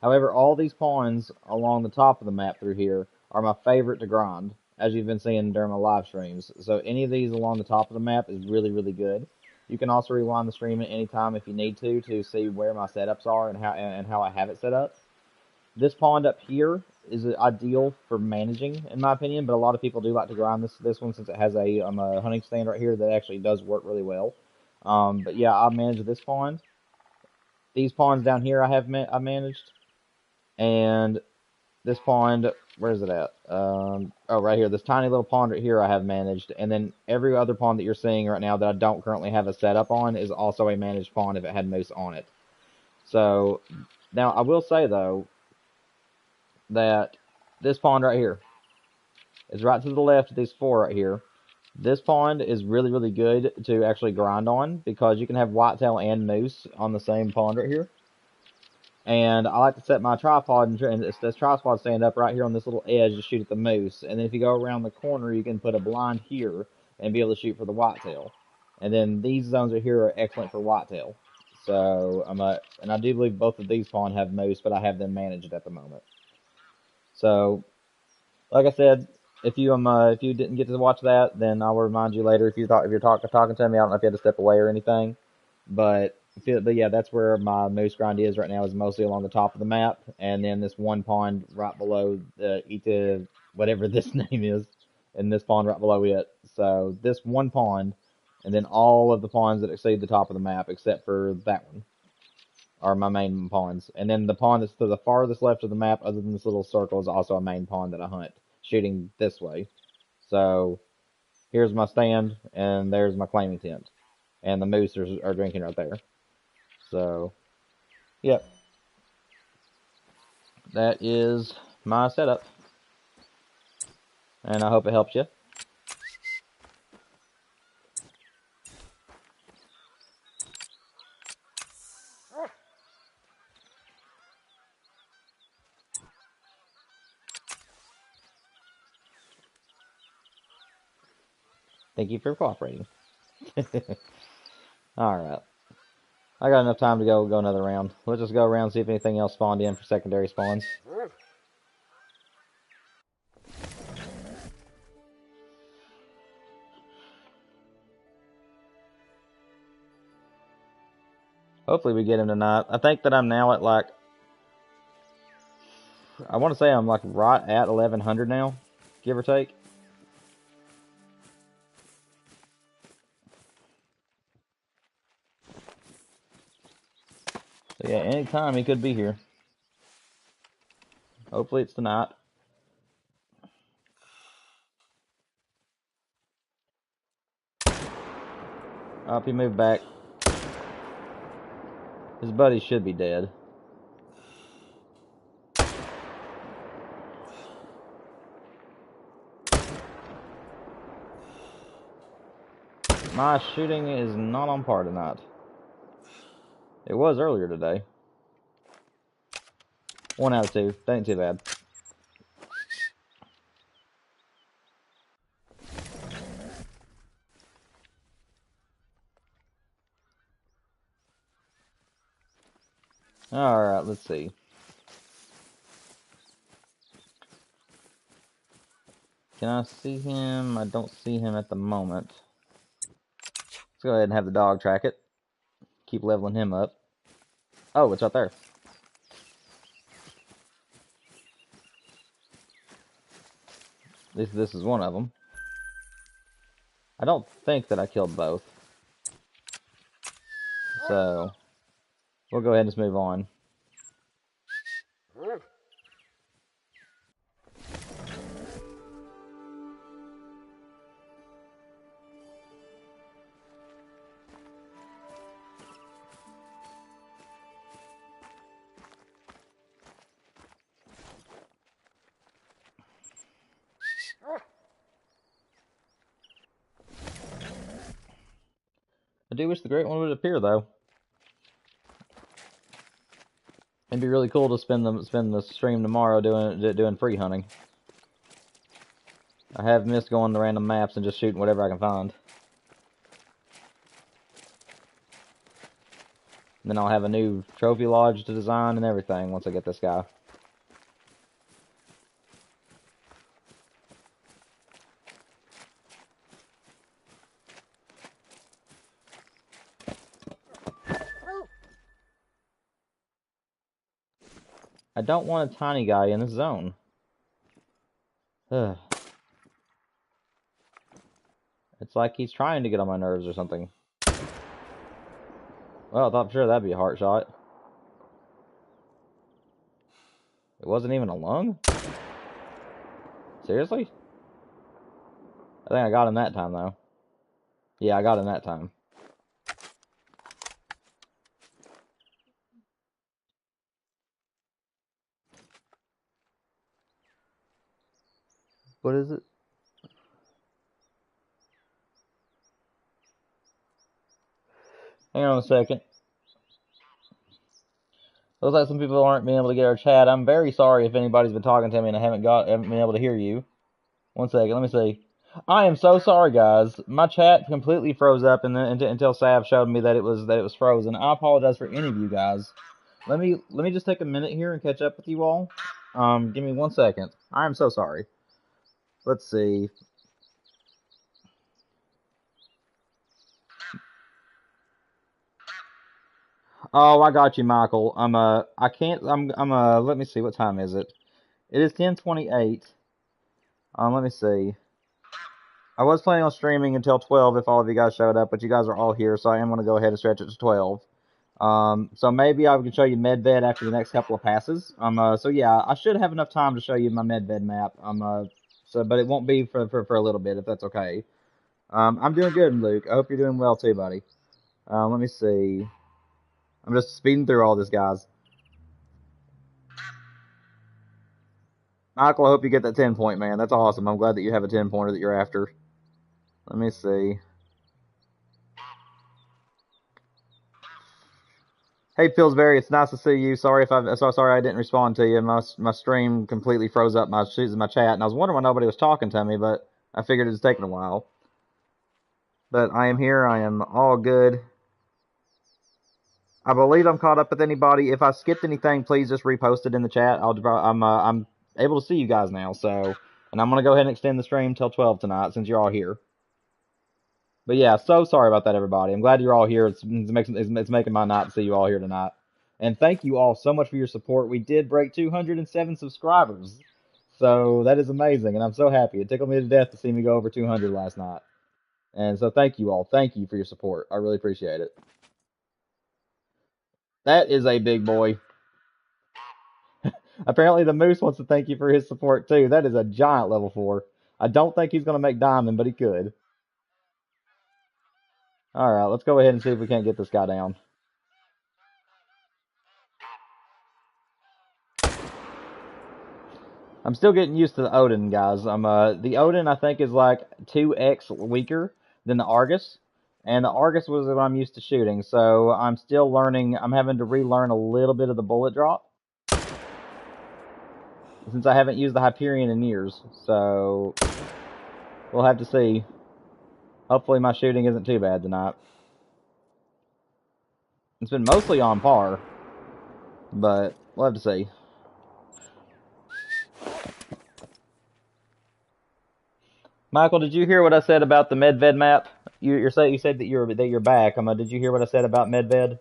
However, all these ponds along the top of the map through here are my favorite to grind, as you've been seeing during my live streams. So any of these along the top of the map is really, really good. You can also rewind the stream at any time if you need to see where my setups are and how I have it set up. This pond up here is ideal for managing, in my opinion, but a lot of people do like to grind this one since it has a hunting stand right here that actually does work really well. But yeah, I manage this pond. These ponds down here I managed, and this pond, where is it at? Oh, right here. This tiny little pond right here I have managed, and then every other pond that you're seeing right now that I don't currently have a setup on is also a managed pond if it had moose on it. So now I will say though that this pond right here is right to the left of these four right here. This pond is really, really good to actually grind on because you can have whitetail and moose on the same pond right here. And I like to set my tripod and this tripod stand up right here on this little edge to shoot at the moose. And then if you go around the corner, you can put a blind here and be able to shoot for the whitetail. And then these zones right here are excellent for whitetail. So and I do believe both of these ponds have moose, but I have them managed at the moment. So like I said, if you didn't get to watch that, then I will remind you later. If you're talking to me, I don't know if you had to step away or anything, but yeah, that's where my moose grind is right now. Is mostly along the top of the map, and then this one pond right below the whatever this name is, and this pond right below it. So this one pond, and then all of the ponds that exceed the top of the map, except for that one, are my main ponds. And then the pond that's to the farthest left of the map, other than this little circle, is also a main pond that I hunt, shooting this way. So here's my stand, and there's my claiming tent. And the moose are drinking right there. So, yep. That is my setup. And I hope it helps you. Thank you for cooperating. Alright. I got enough time to go another round. Let's just go around and see if anything else spawned in for secondary spawns. Hopefully we get him tonight. I think that I'm now at like, I want to say I'm like right at 1100 now, give or take. So yeah, anytime he could be here. Hopefully it's tonight. Oh, he moved back. His buddy should be dead. My shooting is not on par tonight. It was earlier today. 1 out of 2. That ain't too bad. Alright, let's see. Can I see him? I don't see him at the moment. go ahead and have the dog track it. Keep leveling him up. Oh, it's right there. This is one of them. I don't think that I killed both. So, we'll go ahead and just move on. I do wish the Great One would appear, though. It'd be really cool to spend the stream tomorrow doing free hunting. I have missed going to random maps and just shooting whatever I can find. And then I'll have a new trophy lodge to design and everything once I get this guy. I don't want a tiny guy in this zone. Ugh. It's like he's trying to get on my nerves or something. Well, I thought for sure that'd be a heart shot. It wasn't even a lung? Seriously? I think I got him that time, though. Yeah, I got him that time. What is it? Hang on a second. Looks like some people aren't being able to get our chat. I'm very sorry if anybody's been talking to me and I haven't been able to hear you. One second, let me see. I am so sorry, guys. My chat completely froze up until Sav showed me that it was frozen. I apologize for any of you guys. Let me just take a minute here and catch up with you all. Give me 1 second. I am so sorry. Let's see. Oh, I got you, Michael. Let me see, what time is it? It is 10:28. Let me see. I was planning on streaming until 12 if all of you guys showed up, but you guys are all here, so I am going to go ahead and stretch it to 12. So maybe I can show you medved after the next couple of passes. So yeah, I should have enough time to show you my medved map. But it won't be for a little bit, if that's okay. I'm doing good, Luke. I hope you're doing well too, buddy. Let me see. I'm just speeding through all this, guys. Michael, I hope you get that 10-point, man. That's awesome. I'm glad that you have a 10-pointer that you're after. Let me see. Hey, Pillsbury, it's nice to see you. Sorry I didn't respond to you. My stream completely froze up my chat, and I was wondering why nobody was talking to me, but I figured it was taking a while. But I am here. I am all good. I believe I'm caught up with anybody. If I skipped anything, please just repost it in the chat. I'm able to see you guys now, so, and I'm gonna go ahead and extend the stream till 12 tonight since you're all here. But yeah, so sorry about that, everybody. I'm glad you're all here. It's making my night to see you all here tonight. And thank you all so much for your support. We did break 207 subscribers, so that is amazing, and I'm so happy. It tickled me to death to see me go over 200 last night. And so thank you all. Thank you for your support. I really appreciate it. That is a big boy. Apparently the Moose wants to thank you for his support too. That is a giant level 4. I don't think he's going to make diamond, but he could. Alright, let's go ahead and see if we can't get this guy down. I'm still getting used to the Odin, guys. The Odin, I think, is like 2x weaker than the Argus. And the Argus was what I'm used to shooting, so I'm still learning. I'm having to relearn a little bit of the bullet drop, since I haven't used the Hyperion in years. So we'll have to see. Hopefully my shooting isn't too bad tonight. It's been mostly on par, but we'll have to see. Michael, did you hear what I said about the medved map? You said that you're back. Did you hear what I said about medbed?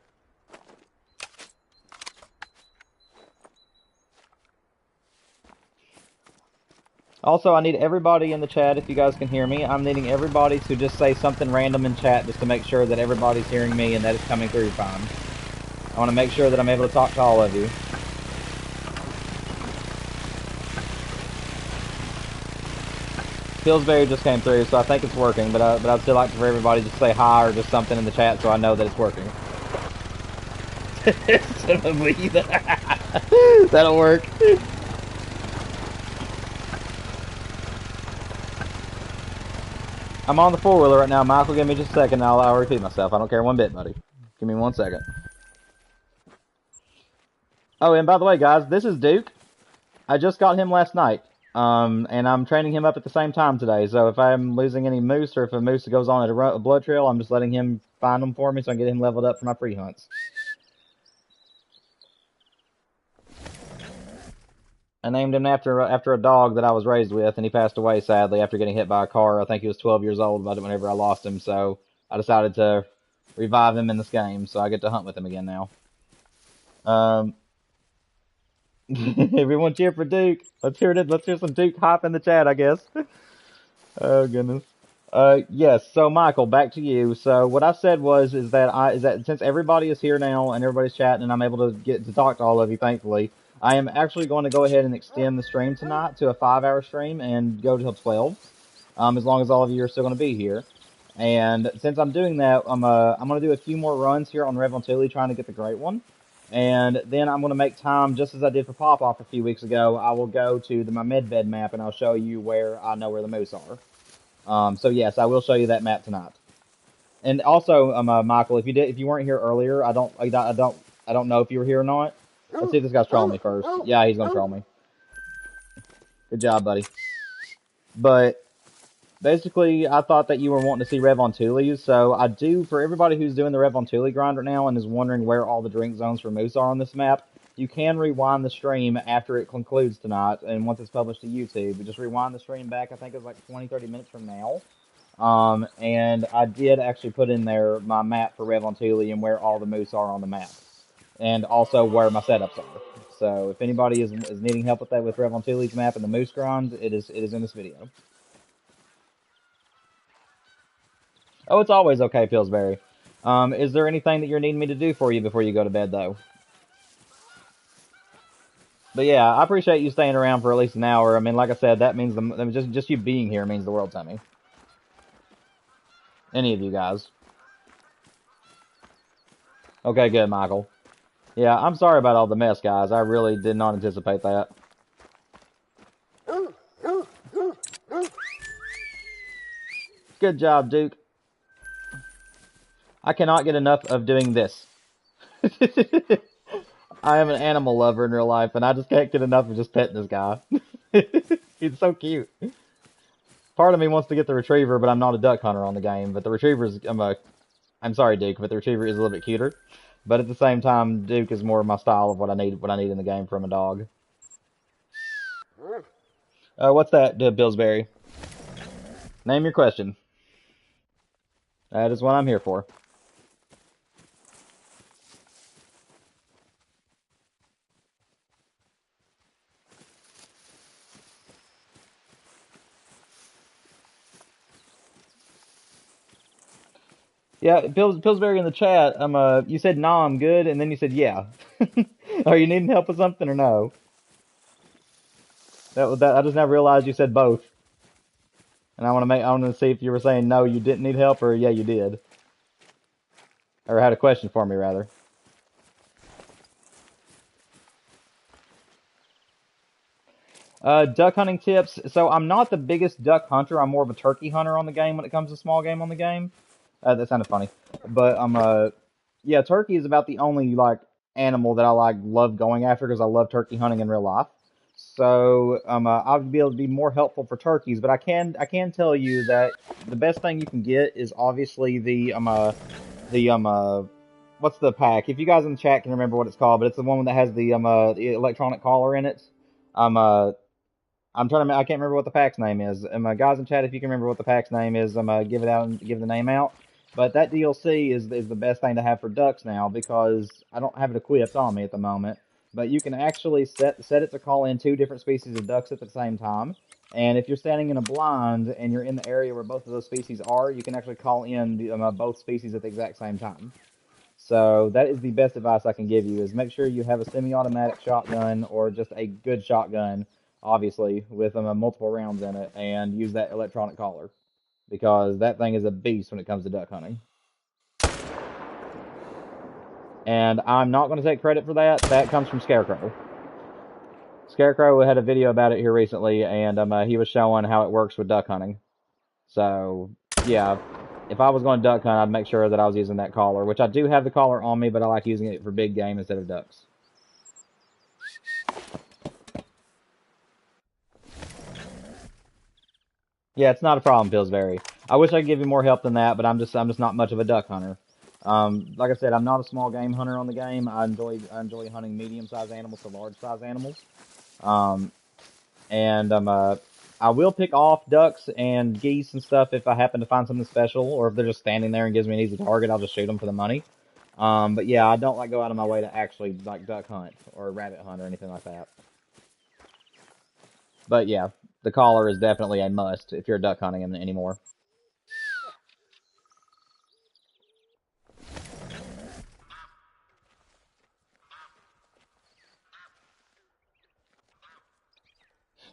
Also, I need everybody in the chat, if you guys can hear me, I'm needing everybody to just say something random in chat just to make sure that everybody's hearing me and that it's coming through fine. I want to make sure that I'm able to talk to all of you. Pillsbury just came through, so I think it's working, but I'd still like for everybody to say hi or just something in the chat so I know that it's working. That'll work. I'm on the four-wheeler right now. Michael, give me just a second. I'll repeat myself. I don't care one bit, buddy. Give me 1 second. Oh, and by the way, guys, this is Duke. I just got him last night. And I'm training him up at the same time today. So if I'm losing any moose or if a moose goes on a blood trail, I'm just letting him find them for me so I can get him leveled up for my pre-hunts. I named him after a dog that I was raised with, and he passed away, sadly, after getting hit by a car. I think he was 12 years old whenever I lost him, so I decided to revive him in this game, so I get to hunt with him again now. Everyone cheer for Duke. Let's hear some Duke hype in the chat, I guess. Oh, goodness. Yes, so Michael, back to you. So what I said is that since everybody is here now and everybody's chatting and I'm able to get to talk to all of you, thankfully, I am actually going to go ahead and extend the stream tonight to a 5-hour stream and go till 12, as long as all of you are still going to be here. And since I'm doing that, I'm going to do a few more runs here on Rev on Thule trying to get the great one. And then I'm going to make time, just as I did for Pop-Off a few weeks ago, I will go to my medbed map and I'll show you where I know where the moose are. So yes, I will show you that map tonight. And also, Michael, if you weren't here earlier, I don't know if you were here or not. Let's see if this guy's trolling me first. Yeah, he's gonna troll me. Good job, buddy. But basically, I thought that you were wanting to see Rev on Thule, so I do, for everybody who's doing the Rev on Thule grind right now and is wondering where all the drink zones for moose are on this map, you can rewind the stream after it concludes tonight, and once it's published to YouTube, you just rewind the stream back, I think it's like 20-30 minutes from now. And I did actually put in there my map for Rev on Thule and where all the moose are on the map. And also where my setups are. So if anybody is needing help with that with Rev on Thule's map and the moose grind, it is in this video. Oh, it's always okay, Pillsbury. Is there anything that you're needing me to do for you before you go to bed, though? But yeah, I appreciate you staying around for at least an hour. I mean, like I said, that means just you being here means the world to me. Any of you guys. Okay, good, Michael. Yeah, I'm sorry about all the mess, guys. I really did not anticipate that. Good job, Duke. I cannot get enough of doing this. I am an animal lover in real life, and I just can't get enough of just petting this guy. He's so cute. Part of me wants to get the retriever, but I'm not a duck hunter on the game. But the retriever's, I'm sorry, Duke, but the retriever is a little bit cuter. But at the same time, Duke is more of my style of what I need in the game from a dog. What's that, Pillsbury? Name your question. That is what I'm here for. Yeah, Pillsbury in the chat, you said, nah, I'm good, and then you said, yeah. Are you needing help with something or no? I just now realized you said both. And I want to see if you were saying no, you didn't need help, or yeah, you did. Or had a question for me, rather. Duck hunting tips. So I'm not the biggest duck hunter. I'm more of a turkey hunter on the game when it comes to small game on the game. That sounded funny. But, yeah, turkey is about the only, animal that I, love going after because I love turkey hunting in real life. So, I would be able to be more helpful for turkeys, but I can tell you that the best thing you can get is obviously what's the pack? If you guys in the chat can remember what it's called, but it's the one that has the electronic collar in it. I'm trying to. I can't remember what the pack's name is. Guys in chat, if you can remember what the pack's name is, give it out and give the name out. But that DLC is the best thing to have for ducks now because I don't have it equipped on me at the moment. But you can actually set it to call in 2 different species of ducks at the same time. And if you're standing in a blind and you're in the area where both of those species are, you can actually call in both species at the exact same time. So that is the best advice I can give you, is make sure you have a semi-automatic shotgun or just a good shotgun, obviously, with multiple rounds in it, and use that electronic collar, because that thing is a beast when it comes to duck hunting. And I'm not going to take credit for that. That comes from Scarecrow. Scarecrow had a video about it here recently, and he was showing how it works with duck hunting. So, yeah, if I was going to duck hunt, I'd make sure that I was using that collar, which I do have the collar on me, but I like using it for big game instead of ducks. Yeah, it's not a problem, Pillsbury. I wish I could give you more help than that, but I'm just not much of a duck hunter. Like I said, I'm not a small game hunter on the game. I enjoy hunting medium-sized animals to large-sized animals. I will pick off ducks and geese and stuff if I happen to find something special, or if they're just standing there and gives me an easy target, I'll just shoot them for the money. But yeah, I don't go out of my way to actually like duck hunt or rabbit hunt or anything like that. But yeah, the collar is definitely a must if you're duck hunting anymore.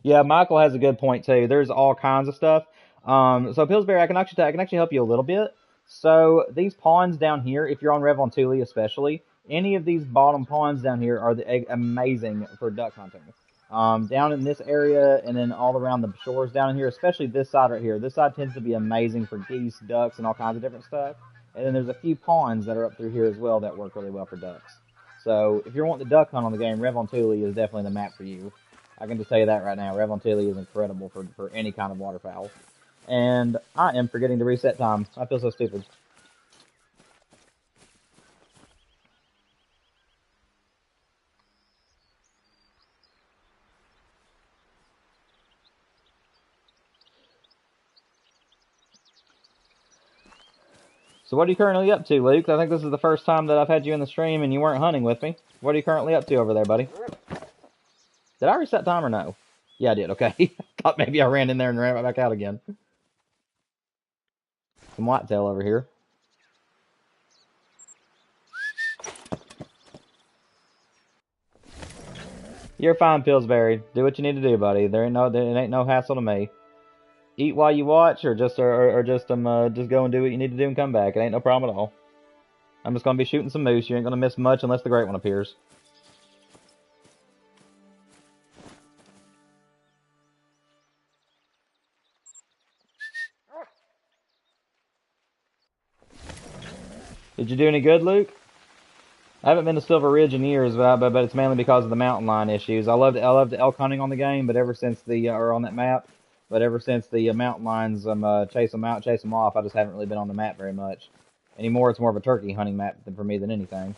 Yeah, Michael has a good point too. There's all kinds of stuff. So Pillsbury, I can actually help you a little bit. So these pawns down here, if you're on Revlon Thule especially, any of these bottom pawns down here are amazing for duck hunting. Down in this area and then all around the shores down here, especially this side right here. This side tends to be amazing for geese, ducks, and all kinds of different stuff. And then there's a few ponds that are up through here as well that work really well for ducks. So if you're wanting to duck hunt on the game, Revlon Thule is definitely the map for you. I can just tell you that right now. Revlon Thule is incredible for any kind of waterfowl. And I am forgetting to reset time. I feel so stupid. So what are you currently up to, Luke? I think this is the first time that I've had you in the stream and you weren't hunting with me. What are you currently up to over there, buddy? Did I reset time or no? Yeah, I did. Okay. Thought maybe I ran in there and ran right back out again. Some whitetail over here. You're fine, Pillsbury. Do what you need to do, buddy. There ain't no hassle to me. Eat while you watch, or just go and do what you need to do and come back. It ain't no problem at all. I'm just gonna be shooting some moose. You ain't gonna miss much unless the great one appears. Did you do any good, Luke? I haven't been to Silver Ridge in years, but it's mainly because of the mountain lion issues. I loved elk hunting on the game, but ever since or on that map, but ever since the mountain lions chase them out, chase them off, I just haven't really been on the map very much. Anymore, it's more of a turkey hunting map for me than anything.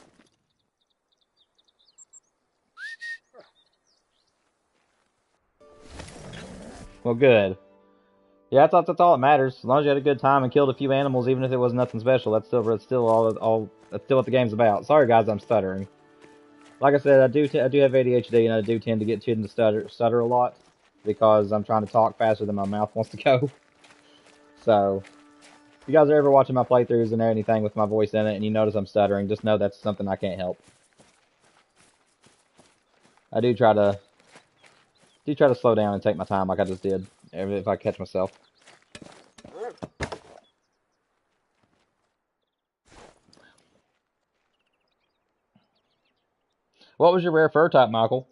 Well, good. Yeah, that's all that matters. As long as you had a good time and killed a few animals, even if it was nothing special, that's still what the game's about. Sorry, guys, I'm stuttering. Like I said, I do have ADHD, and I do tend to stutter a lot because I'm trying to talk faster than my mouth wants to go. So, if you guys are ever watching my playthroughs and anything with my voice in it, and you notice I'm stuttering, just know that's something I can't help. I do try to slow down and take my time like I just did, if I catch myself. What was your rare fur type, Michael?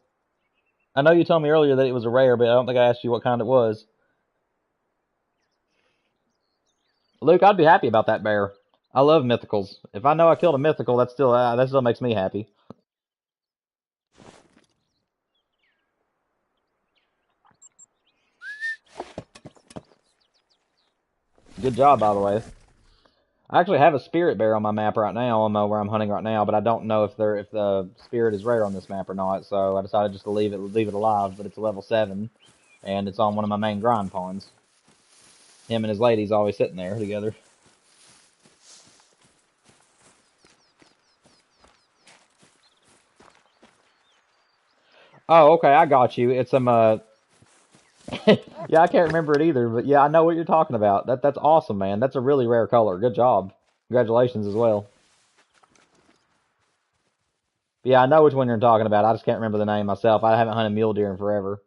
I know you told me earlier that it was a rare, but I don't think I asked you what kind it was. Luke, I'd be happy about that bear. I love mythicals. If I know I killed a mythical, that still makes me happy. Good job, by the way. I actually have a spirit bear on my map right now, where I'm hunting right now, but I don't know if the spirit is rare on this map or not. So I decided just to leave it alive. But it's a level 7. and it's on one of my main grind ponds. Him and his lady's always sitting there together. Oh, okay, I got you. It's some yeah, I can't remember it either, but yeah, I know what you're talking about. That's awesome, man. That's a really rare color. Good job. Congratulations as well. Yeah, I know which one you're talking about. I just can't remember the name myself. I haven't hunted mule deer in forever.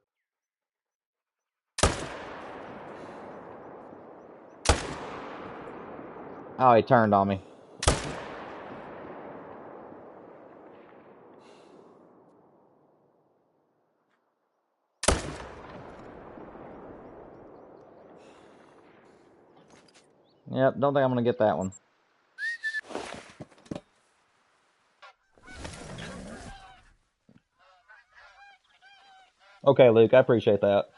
Oh, he turned on me. Yep, don't think I'm gonna get that one. Okay, Luke, I appreciate that.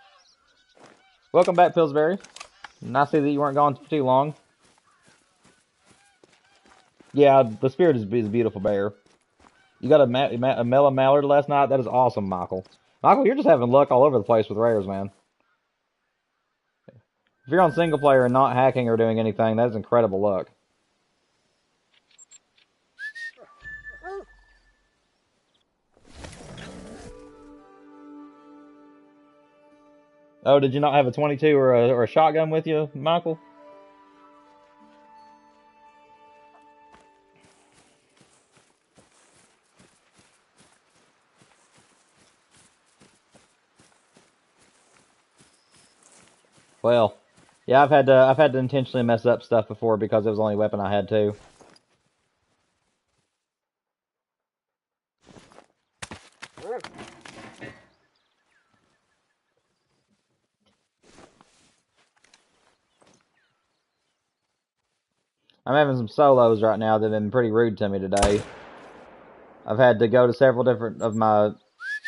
Welcome back, Pillsbury. Nice to see that you weren't gone for too long. Yeah, the Spirit is a beautiful bear. You got a mellow mallard last night? That is awesome, Michael. Michael, you're just having luck all over the place with rares, man. If you're on single player and not hacking or doing anything, that is incredible luck. Oh, did you not have a 22 or a shotgun with you, Michael? Well, yeah, I've had to intentionally mess up stuff before because it was the only weapon I had too. I'm having some solos right now that have been pretty rude to me today. I've had to go to several different of my.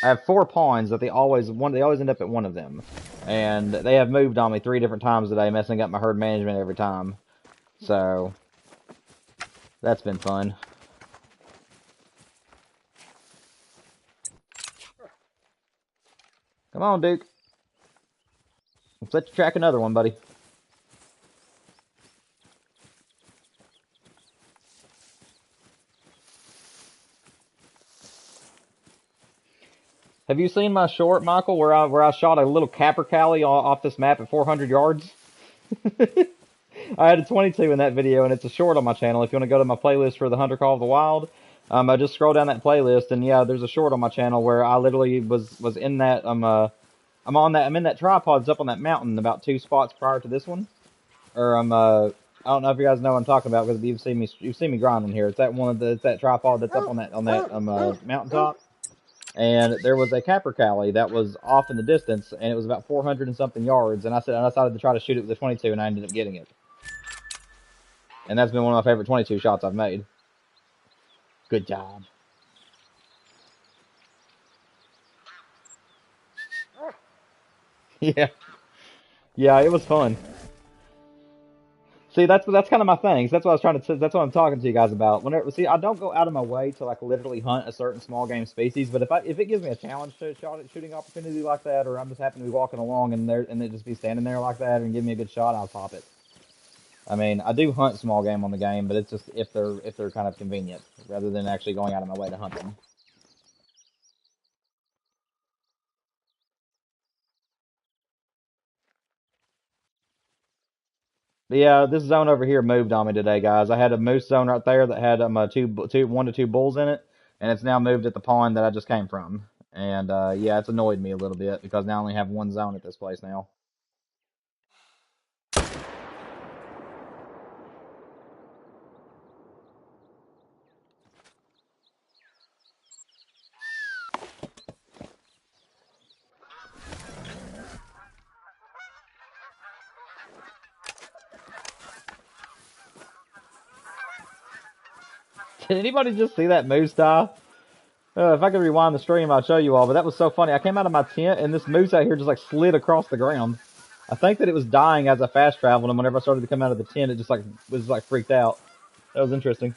I have 4 pawns that they always end up at one of them, and they have moved on me 3 different times today, messing up my herd management every time. So that's been fun. Come on, Duke. Let's let you track another one, buddy. Have you seen my short, Michael, where I shot a little capercaillie off this map at 400 yards? I had a 22 in that video, and it's a short on my channel. If you want to go to my playlist for the Hunter Call of the Wild, I just scroll down that playlist, and yeah, there's a short on my channel where I literally was in that I'm in that tripod that's up on that mountain about 2 spots prior to this one, or I don't know if you guys know what I'm talking about because you've seen me grinding here. It's it's that tripod that's up on that mountaintop. And there was a capercaillie that was off in the distance, and it was about 400 and something yards. And I decided to try to shoot it with a 22, and I ended up getting it. And that's been one of my favorite 22 shots I've made. Good job. Yeah, yeah, it was fun. See, that's kind of my thing. So that's what I was trying to. That's what I'm talking to you guys about. Whenever I don't go out of my way to like literally hunt a certain small game species, but if it gives me a challenge to shooting opportunity like that, or I'm just happen to be walking along and it just be standing there like that and give me a good shot, I'll pop it. I mean, I do hunt small game on the game, but it's just if they're kind of convenient rather than actually going out of my way to hunt them. But yeah, this zone over here moved on me today, guys. I had a moose zone right there that had 1 to 2 bulls in it, and it's now moved at the pond that I just came from. And yeah, it's annoyed me a little bit because now I only have 1 zone at this place now. Did anybody just see that moose die? If I could rewind the stream, I'd show you all. But that was so funny. I came out of my tent, and this moose out here just like slid across the ground. I think that it was dying as I fast traveled, and whenever I started to come out of the tent, it just like was like freaked out. That was interesting.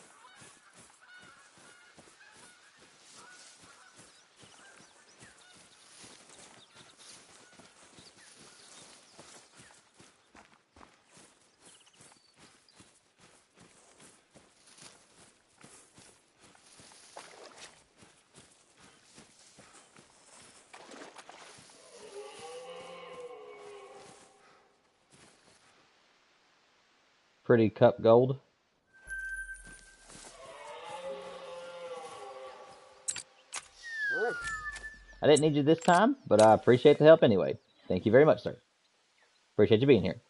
pretty cup gold. I didn't need you this time, but I appreciate the help anyway. Thank you very much, sir. Appreciate you being here.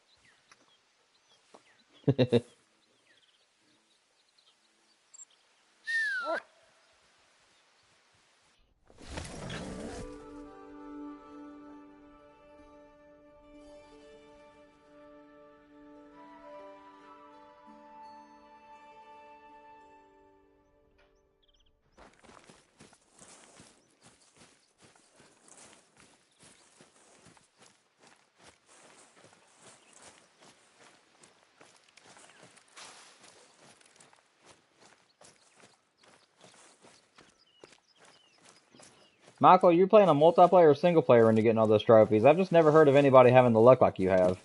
Michael, you're playing a multiplayer or single player when you're getting all those trophies. I've just never heard of anybody having the luck like you have.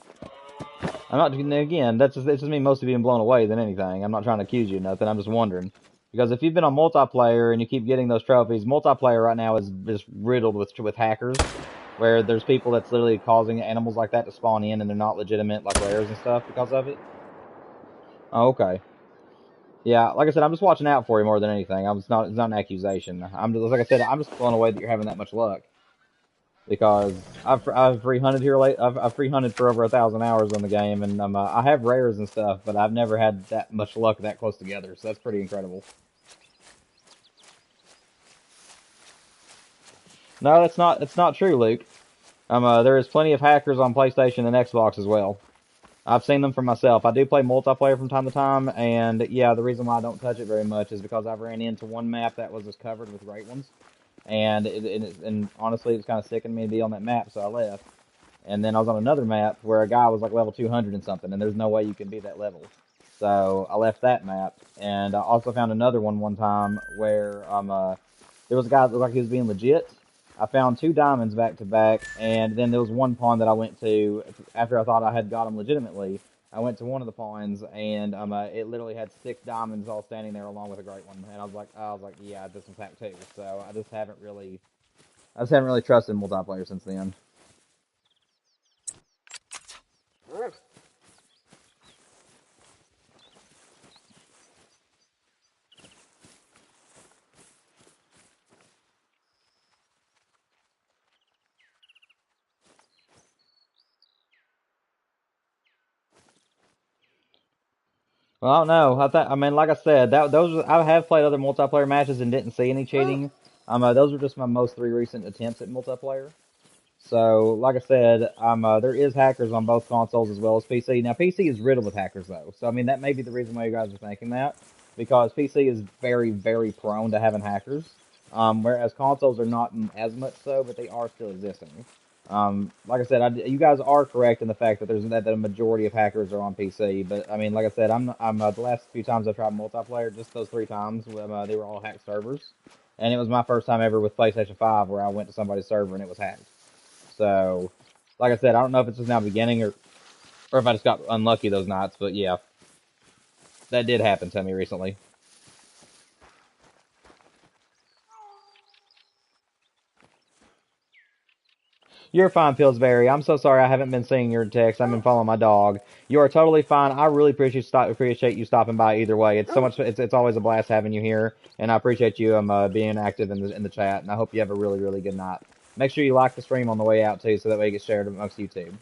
I'm not, again, it's just me mostly being blown away than anything. I'm not trying to accuse you of nothing. I'm just wondering. Because if you've been on multiplayer and you keep getting those trophies, multiplayer right now is just riddled with hackers, where there's people that's literally causing animals like that to spawn in and they're not legitimate, like rares and stuff because of it. Oh, okay. Yeah, like I said, I'm just watching out for you more than anything. It's not an accusation. I'm just, like I said, I'm just blown away that you're having that much luck. Because I've free hunted here late. I've free hunted for over 1,000 hours on the game, and I have rares and stuff, but I've never had that much luck that close together. So that's pretty incredible. No, that's not true, Luke. There is plenty of hackers on PlayStation and Xbox as well. I've seen them for myself. I do play multiplayer from time to time, and yeah, the reason why I don't touch it very much is because I've ran into one map that was just covered with great ones, and and honestly, it was kind of sickening me to be on that map, so I left. And then I was on another map where a guy was like level 200 and something, and there's no way you can be that level. So I left that map, and I also found another one time where there was a guy that looked like he was being legit. I found 2 diamonds back to back, and then there was one pawn that I went to after I thought I had got him legitimately. I went to one of the pawns, and it literally had 6 diamonds all standing there along with a great one, and I was like, yeah, this one's hacked too. So I just haven't really trusted multiplayer since then. Well, I don't know. I mean, like I said, I have played other multiplayer matches and didn't see any cheating. Those were just my most 3 recent attempts at multiplayer. So, like I said, there is hackers on both consoles as well as PC. Now, PC is riddled with hackers though, so I mean that may be the reason why you guys are thinking that, because PC is very, very prone to having hackers, whereas consoles are not as much so, but they are still existing. Like I said, you guys are correct in the fact that the majority of hackers are on PC. But I mean, like I said, the last few times I tried multiplayer, just those 3 times, they were all hacked servers, and it was my first time ever with PlayStation 5 where I went to somebody's server and it was hacked. So, like I said, I don't know if it's just now beginning or if I just got unlucky those nights. But yeah, that did happen to me recently. You're fine, Pillsbury. I'm so sorry I haven't been seeing your text. I've been following my dog. You are totally fine. I really appreciate you stopping by either way. It's so much. It's always a blast having you here, and I appreciate you being active in the chat. And I hope you have a really really good night. Make sure you like the stream on the way out too, so that way it gets shared amongst YouTube.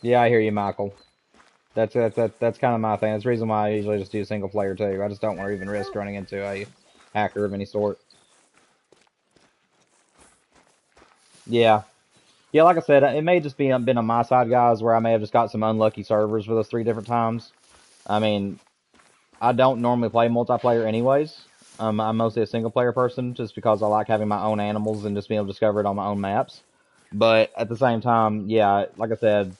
Yeah, I hear you, Michael. That's kind of my thing. That's the reason why I usually just do single player too. I just don't want to even risk running into a hacker of any sort. Yeah, yeah. Like I said, it may just been on my side, guys, where I may have just got some unlucky servers for those 3 different times. I mean, I don't normally play multiplayer anyways. I'm mostly a single player person just because I like having my own animals and just being able to discover it on my own maps. But at the same time, yeah, like I said,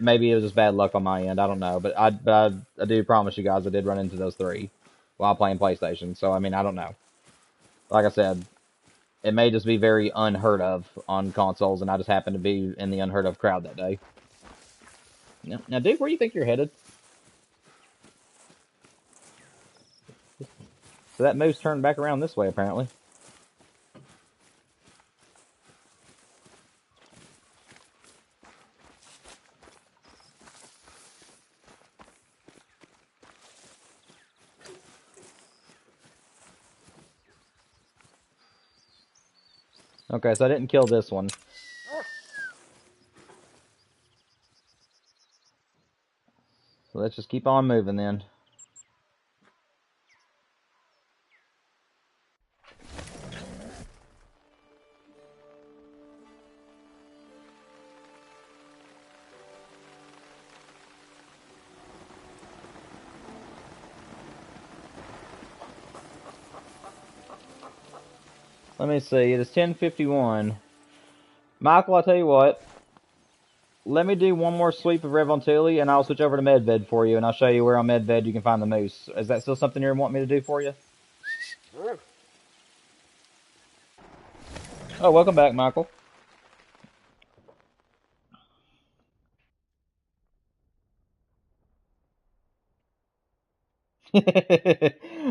maybe it was just bad luck on my end. I don't know, but I do promise you guys I did run into those 3 while playing PlayStation. So I mean, I don't know. Like I said, It may just be very unheard of on consoles, and I just happen to be in the unheard of crowd that day. Now, Duke, where do you think you're headed? So that moose turned back around this way, apparently. Okay, so I didn't kill this one. So let's just keep on moving then. Let me see. It is 10:51. Michael, I'll tell you what. Let me do one more sweep of Revontilli, and I'll switch over to Medved for you, and I'll show you where on Medved you can find the moose. Is that still something you want me to do for you? Oh, welcome back, Michael.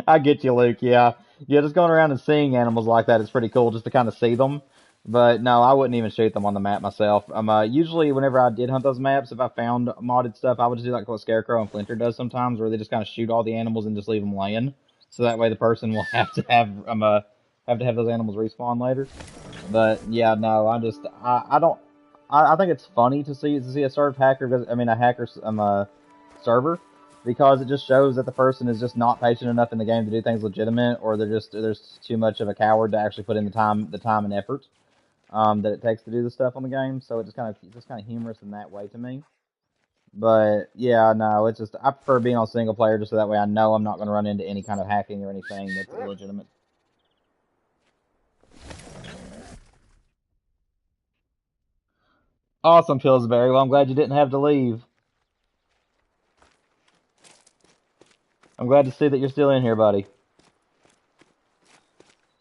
I get you, Luke. Yeah, just going around and seeing animals like that is pretty cool, just to kind of see them. But no, I wouldn't even shoot them on the map myself. Usually whenever I did hunt those maps, if I found modded stuff, I would just do like what Scarecrow and Flinter does sometimes, where they just kind of shoot all the animals and just leave them laying, so that way the person will have to have those animals respawn later. But yeah, no, I don't. I think it's funny to see a served hacker. I mean, a hacker server, because it just shows that the person is just not patient enough in the game to do things legitimate, or there's too much of a coward to actually put in the time and effort that it takes to do the stuff on the game. So it's just kind of humorous in that way to me. But yeah, no, it's just I prefer being on single player just so that way I know I'm not going to run into any kind of hacking or anything that's illegitimate. Awesome, Pillsbury. Well, I'm glad you didn't have to leave. I'm glad to see that you're still in here, buddy.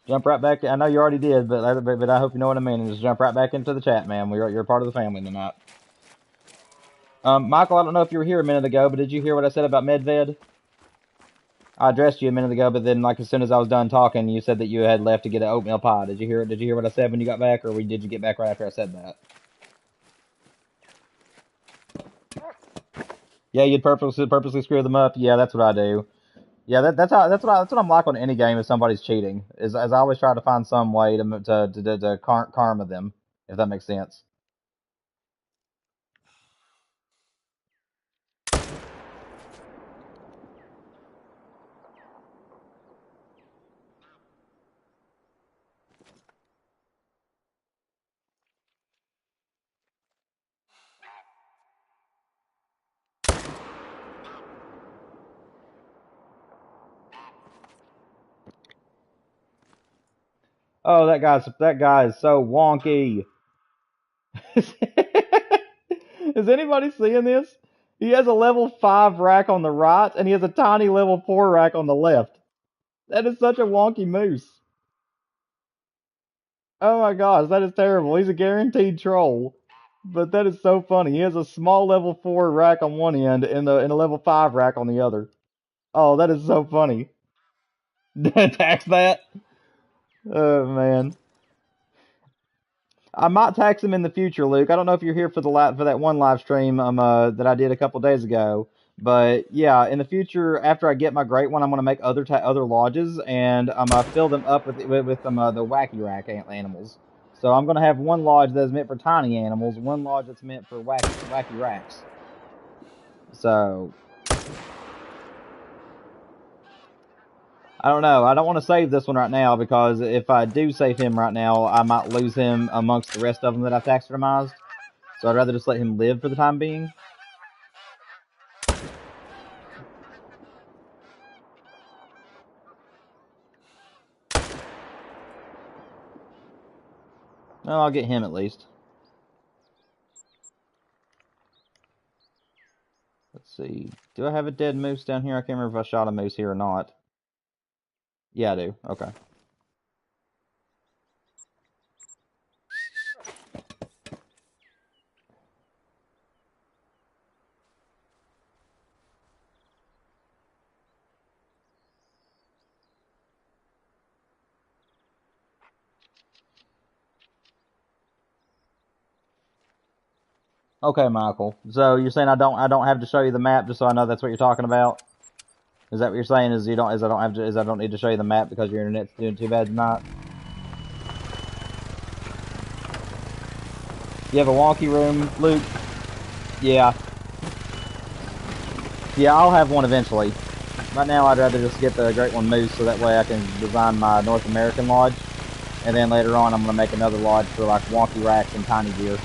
Jump right back. I know you already did, but I hope you know what I mean. And just jump right back into the chat, man. You're part of the family tonight. Michael, I don't know if you were here a minute ago, but did you hear what I said about Medved? I addressed you a minute ago, but then, like, as soon as I was done talking, you said that you had left to get an oatmeal pie. Did you hear it? Did you hear what I said when you got back, or did you get back right after I said that? Yeah, you'd purposely screw them up. Yeah, that's what I do. Yeah, that's what I'm like on any game if somebody's cheating. Is I always try to find some way to karma them, if that makes sense. Oh, that guy is so wonky. Is anybody seeing this? He has a level 5 rack on the right, and he has a tiny level 4 rack on the left. That is such a wonky moose. Oh my gosh, that is terrible. He's a guaranteed troll. But that is so funny. He has a small level 4 rack on one end and a level 5 rack on the other. Oh, that is so funny. Tax that? Oh man. I might tax him in the future, Luke. I don't know if you're here for for that one live stream that I did a couple days ago, but yeah, in the future, after I get my great one, I'm gonna make other lodges and I'm gonna fill them up with the wacky rack animals. So I'm gonna have one lodge that's meant for tiny animals, one lodge that's meant for wacky racks. So I don't know. I don't want to save this one right now because if I do save him right now, I might lose him amongst the rest of them that I've taxidermized. So I'd rather just let him live for the time being. Well, I'll get him at least. Let's see. Do I have a dead moose down here? I can't remember if I shot a moose here or not. Yeah, I do. Okay. Okay, Michael. So you're saying I don't have to show you the map just so I know that's what you're talking about? Is that what you're saying? Is you don't is I don't have to is I don't need to show you the map because your internet's doing too bad tonight? You have a wonky room, Luke? Yeah. Yeah, I'll have one eventually. Right now, I'd rather just get the Great One Moose so that way I can design my North American lodge. And then later on, I'm going to make another lodge for like wonky racks and tiny deer.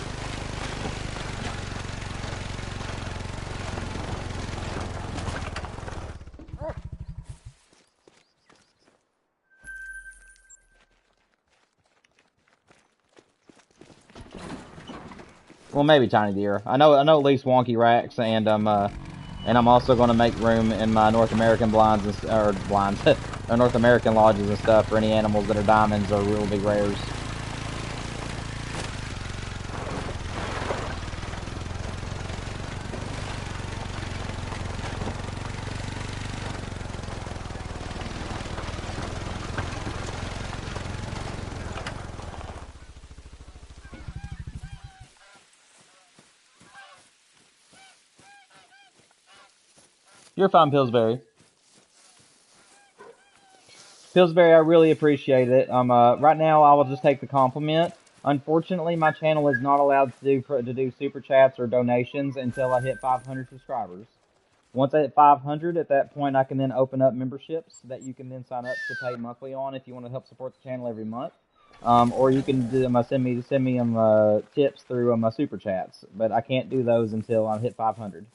Well, maybe tiny deer. I know at least wonky racks, and I'm also going to make room in my North American blinds or blinds, or North American lodges and stuff for any animals that are diamonds or real big rares. You're fine, Pillsbury. Pillsbury, I really appreciate it. Right now, I will just take the compliment. Unfortunately, my channel is not allowed to do super chats or donations until I hit 500 subscribers. Once I hit 500, at that point, I can then open up memberships that you can then sign up to pay monthly on if you want to help support the channel every month. Or you can send me tips through my super chats, but I can't do those until I hit 500.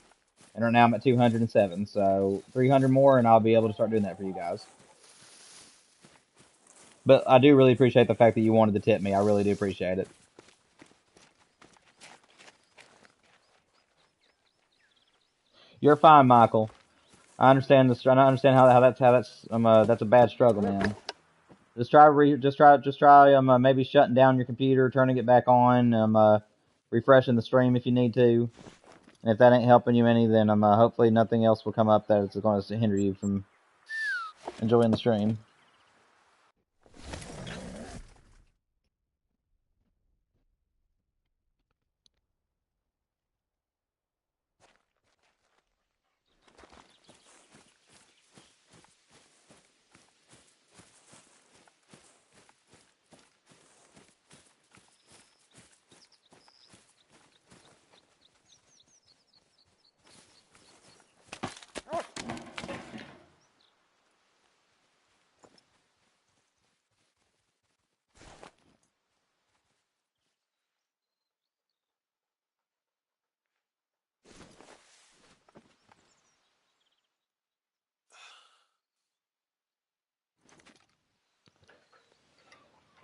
And right now I'm at 207, so 300 more, and I'll be able to start doing that for you guys. But I do really appreciate the fact that you wanted to tip me. I really do appreciate it. You're fine, Michael. I understand this. I understand how that's a bad struggle, man. Just try maybe shutting down your computer, turning it back on, refreshing the stream if you need to. And if that ain't helping you any, then hopefully nothing else will come up that is going to hinder you from enjoying the stream.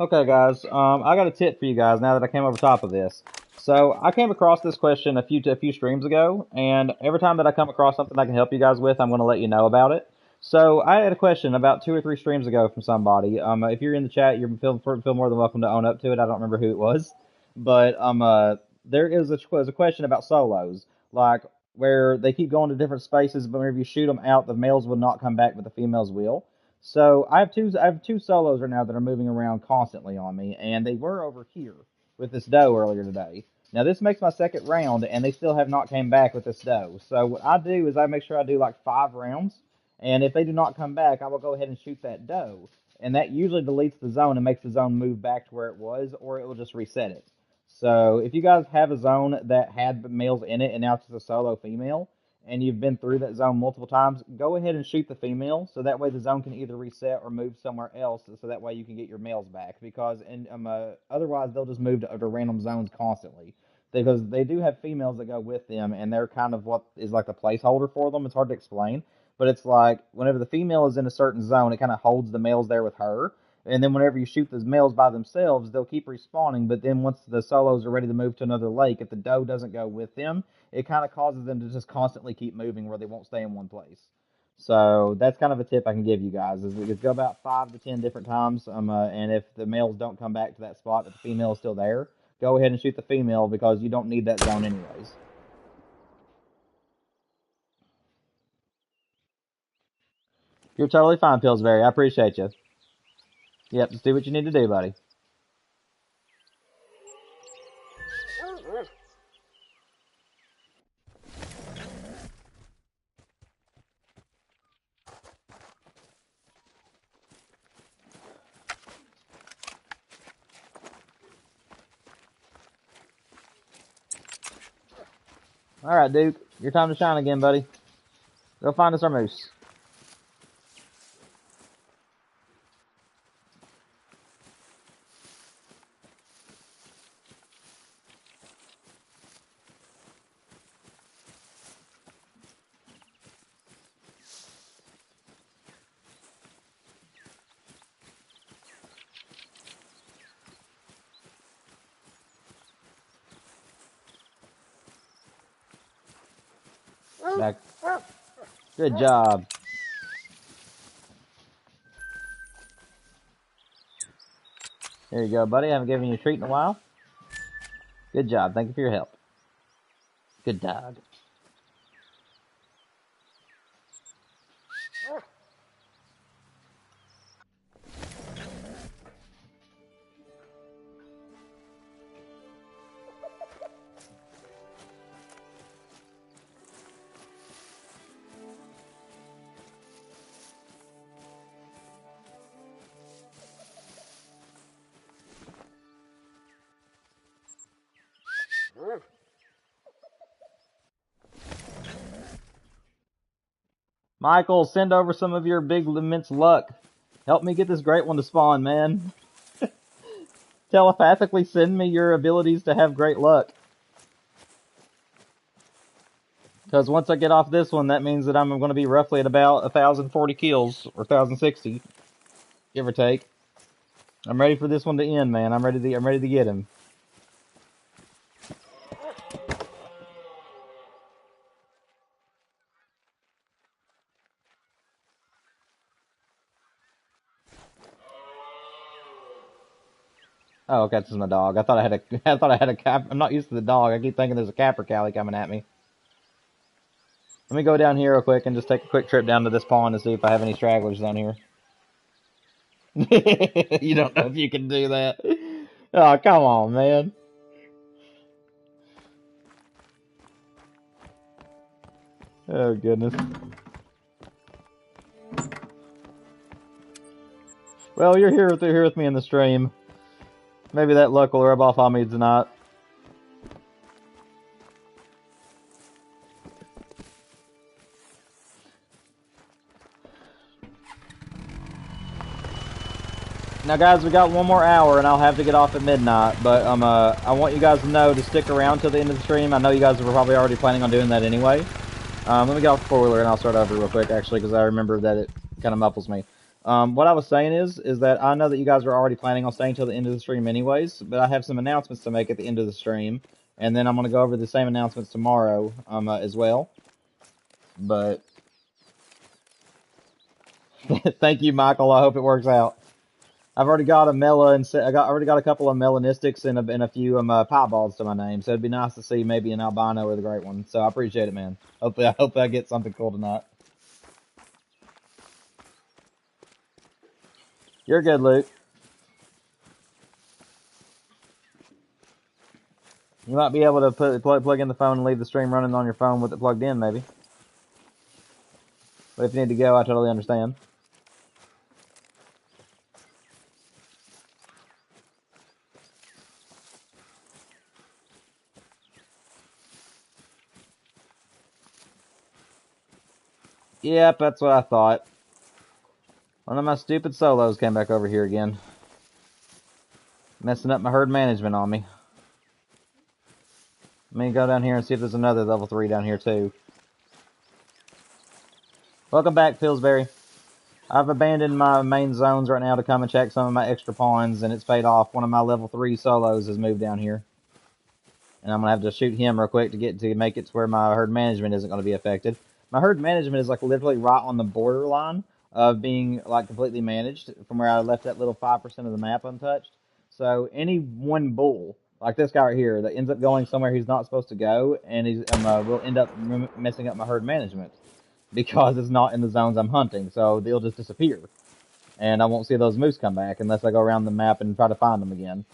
Okay, guys. I got a tip for you guys now that I came over top of this. So I came across this question a few streams ago, and every time that I come across something I can help you guys with, I'm going to let you know about it. So I had a question about 2 or 3 streams ago from somebody. If you're in the chat, you're feel more than welcome to own up to it. I don't remember who it was, but there is a question about solos, like where they keep going to different spaces, but whenever you shoot them out, the males will not come back, but the females will. So I have two solos right now that are moving around constantly on me, and they were over here with this doe earlier today. Now this makes my second round, and they still have not came back with this doe. So what I do is I make sure I do like 5 rounds, and if they do not come back, I will go ahead and shoot that doe, and that usually deletes the zone and makes the zone move back to where it was, or it will just reset it. So if you guys have a zone that had males in it and now it's just a solo female, and you've been through that zone multiple times, go ahead and shoot the female so that way the zone can either reset or move somewhere else so that way you can get your males back because otherwise they'll just move to random zones constantly because they do have females that go with them and they're kind of what is like the placeholder for them. It's hard to explain, but it's like whenever the female is in a certain zone, it kind of holds the males there with her. And then whenever you shoot those males by themselves, they'll keep respawning. But then once the solos are ready to move to another lake, if the doe doesn't go with them, it kind of causes them to just constantly keep moving where they won't stay in one place. So that's kind of a tip I can give you guys is go about 5 to 10 different times. And if the males don't come back to that spot, but the female is still there, go ahead and shoot the female because you don't need that zone anyways. You're totally fine, Pillsbury. I appreciate you. Yep, just do what you need to do, buddy. 'Cause, Alright, Duke. Your time to shine again, buddy. Go find us our moose. Back. Good job. There you go, buddy. I haven't given you a treat in a while. Good job. Thank you for your help. Good dog. Michael, send over some of your big immense luck. Help me get this great one to spawn, man. Telepathically send me your abilities to have great luck. Because once I get off this one, that means that I'm going to be roughly at about 1,040 kills, or 1,060, give or take. I'm ready for this one to end, man. I'm ready to get him. Oh, okay, this is my dog. I thought I had a cap. I'm not used to the dog. I keep thinking there's a capercaillie coming at me. Let me go down here real quick and just take a quick trip down to this pond to see if I have any stragglers down here. You don't know if you can do that. Oh, come on, man. Oh, goodness. Well, you're here with me in the stream. Maybe that luck will rub off on me tonight. Now, guys, we got one more hour, and I'll have to get off at midnight. But I want you guys to know to stick around till the end of the stream. I know you guys were probably already planning on doing that anyway. Let me get off the four-wheeler, and I'll start over real quick, actually, because I remember that it kind of muffles me. What I was saying is that I know that you guys were already planning on staying till the end of the stream anyways, but I have some announcements to make at the end of the stream, and then I'm going to go over the same announcements tomorrow as well. But thank you, Michael. I hope it works out. I've already got a Mela, and already got a couple of Melanistics and a few pieballs to my name, so it'd be nice to see maybe an albino or the great one. So I appreciate it, man. I hope I get something cool tonight. You're good, Luke. You might be able to plug in the phone and leave the stream running on your phone with it plugged in, maybe. But if you need to go, I totally understand. Yep, that's what I thought. One of my stupid solos came back over here again. Messing up my herd management on me. Let me go down here and see if there's another level 3 down here too. Welcome back, Pillsbury. I've abandoned my main zones right now to come and check some of my extra pawns, and it's paid off. One of my level 3 solos has moved down here. And I'm going to have to shoot him real quick to make it to where my herd management isn't going to be affected. My herd management is like literally right on the borderline of being like completely managed from where I left that little 5% of the map untouched. So any one bull, like this guy right here, that ends up going somewhere he's not supposed to go, and will end up messing up my herd management because it's not in the zones I'm hunting. So they'll just disappear, and I won't see those moose come back unless I go around the map and try to find them again.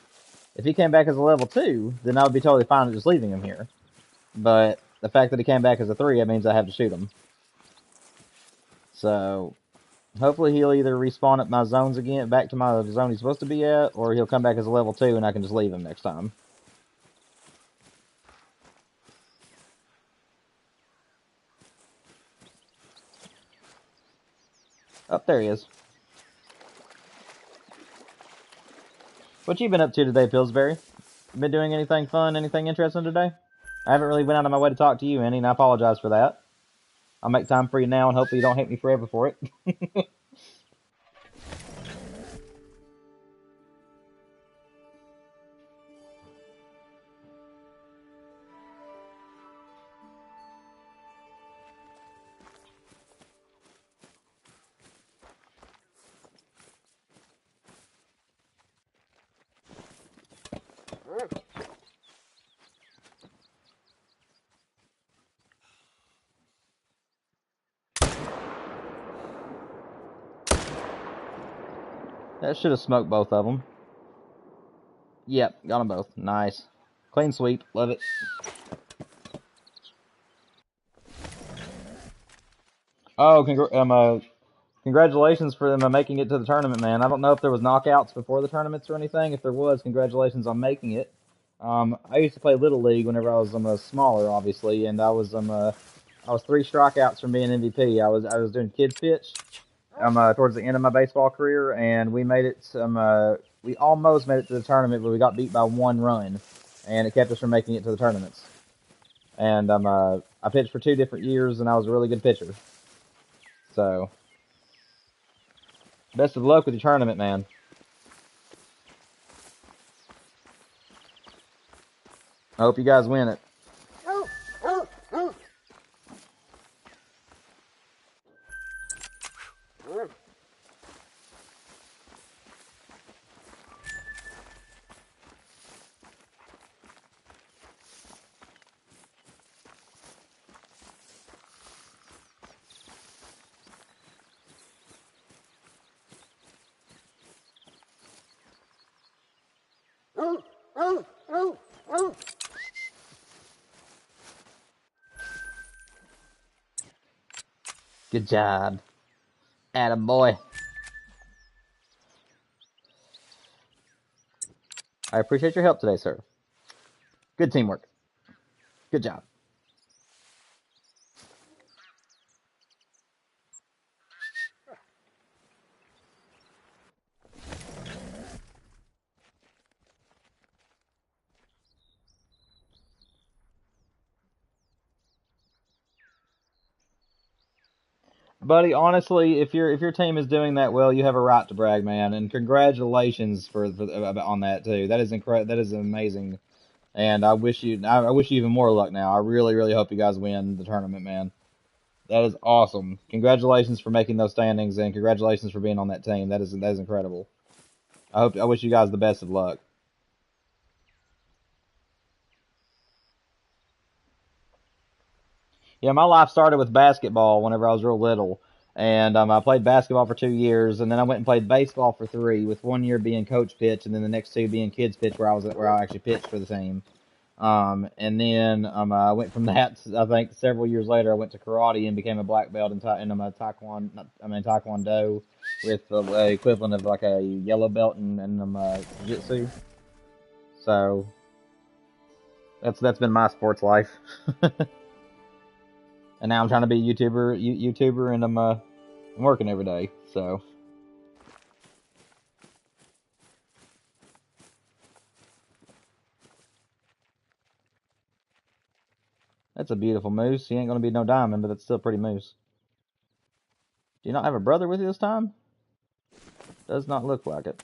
If he came back as a level 2, then I would be totally fine with just leaving him here. But the fact that he came back as a 3, it means I have to shoot him. So hopefully he'll either respawn at my zones again, back to my zone he's supposed to be at, or he'll come back as a level 2 and I can just leave him next time. Oh, there he is. What you been up to today, Pillsbury? Been doing anything fun, anything interesting today? I haven't really went out of my way to talk to you, Annie, and I apologize for that. I'll make time for you now, and hopefully you don't hate me forever for it. That should have smoked both of them. Yep, got them both. Nice. Clean sweep. Love it. Oh, congratulations for them making it to the tournament, man. I don't know if there was knockouts before the tournaments or anything. If there was, congratulations on making it. I used to play Little League whenever I was smaller, obviously, and I was 3 strikeouts from being MVP. I was doing kids pitch towards the end of my baseball career, and we made it. We almost made it to the tournament, but we got beat by 1 run, and it kept us from making it to the tournaments. And I pitched for 2 different years, and I was a really good pitcher. So, best of luck with your tournament, man. I hope you guys win it. Good job. Atta boy. I appreciate your help today, sir. Good teamwork. Good job. Buddy, honestly, if your team is doing that well, you have a right to brag, man. And congratulations on that too. That is incredible. That is amazing. And I wish you even more luck now. I really, really hope you guys win the tournament, man. That is awesome. Congratulations for making those standings, and congratulations for being on that team. That is incredible. I wish you guys the best of luck. Yeah, my life started with basketball whenever I was real little, and I played basketball for 2 years, and then I went and played baseball for 3, with 1 year being coach pitch, and then the next 2 being kids pitch, where I actually pitched for the team. And then I went from that. I think several years later, I went to karate and became a black belt in taekwondo, with the equivalent of like a yellow belt in jiu-jitsu. So that's been my sports life. And now I'm trying to be a YouTuber, and I'm working every day. So that's a beautiful moose. He ain't gonna be no diamond, but that's still a pretty moose. Do you not have a brother with you this time? Does not look like it.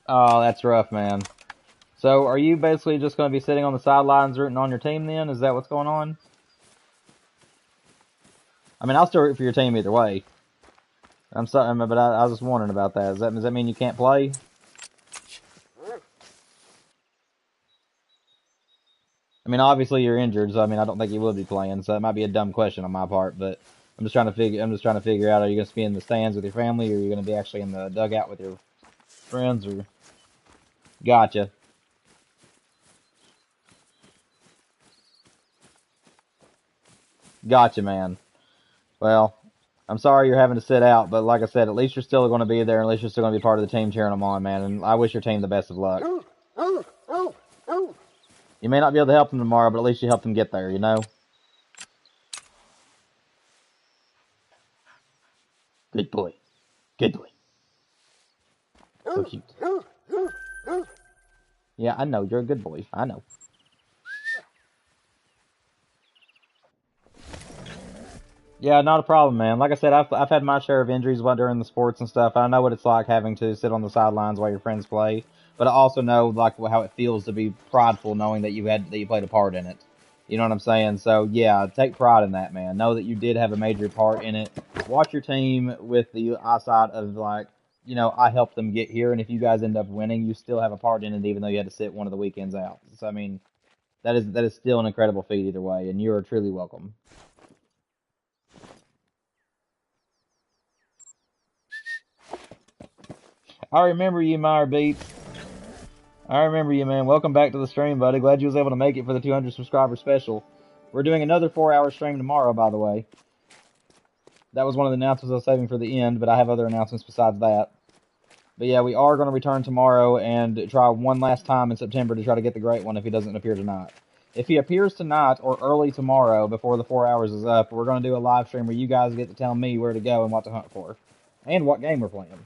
Oh, that's rough, man. So, are you basically just going to be sitting on the sidelines rooting on your team then? Is that what's going on? I mean, I'll still root for your team either way. I'm sorry, but I was just wondering about that. Does that mean you can't play? I mean, obviously you're injured, so I mean, I don't think you will be playing. So it might be a dumb question on my part, but I'm just trying to figure out: are you going to be in the stands with your family, or are you going to be actually in the dugout with your friends? Or gotcha. Gotcha, man. Well, I'm sorry you're having to sit out, but like I said, at least you're still going to be there, and at least you're still going to be part of the team cheering them on, man. And I wish your team the best of luck. You may not be able to help them tomorrow, but at least you helped them get there, you know? Good boy. Good boy. So cute. Yeah, I know. You're a good boy. I know. Yeah, not a problem, man. Like I said, I've had my share of injuries during the sports and stuff. I know what it's like having to sit on the sidelines while your friends play, but I also know like how it feels to be prideful knowing that you played a part in it. You know what I'm saying? So yeah, take pride in that, man. Know that you did have a major part in it. Watch your team with the eyesight of like, you know, I helped them get here, and if you guys end up winning, you still have a part in it, even though you had to sit one of the weekends out. So I mean, that is still an incredible feat either way, and you are truly welcome. I remember you, Meyer Beats. I remember you, man. Welcome back to the stream, buddy. Glad you was able to make it for the 200 subscriber special. We're doing another 4-hour stream tomorrow, by the way. That was one of the announcements I was saving for the end, but I have other announcements besides that. But yeah, we are going to return tomorrow and try one last time in September to try to get the great one if he doesn't appear tonight. If he appears tonight or early tomorrow before the 4 hours is up, we're going to do a live stream where you guys get to tell me where to go and what to hunt for. And what game we're playing.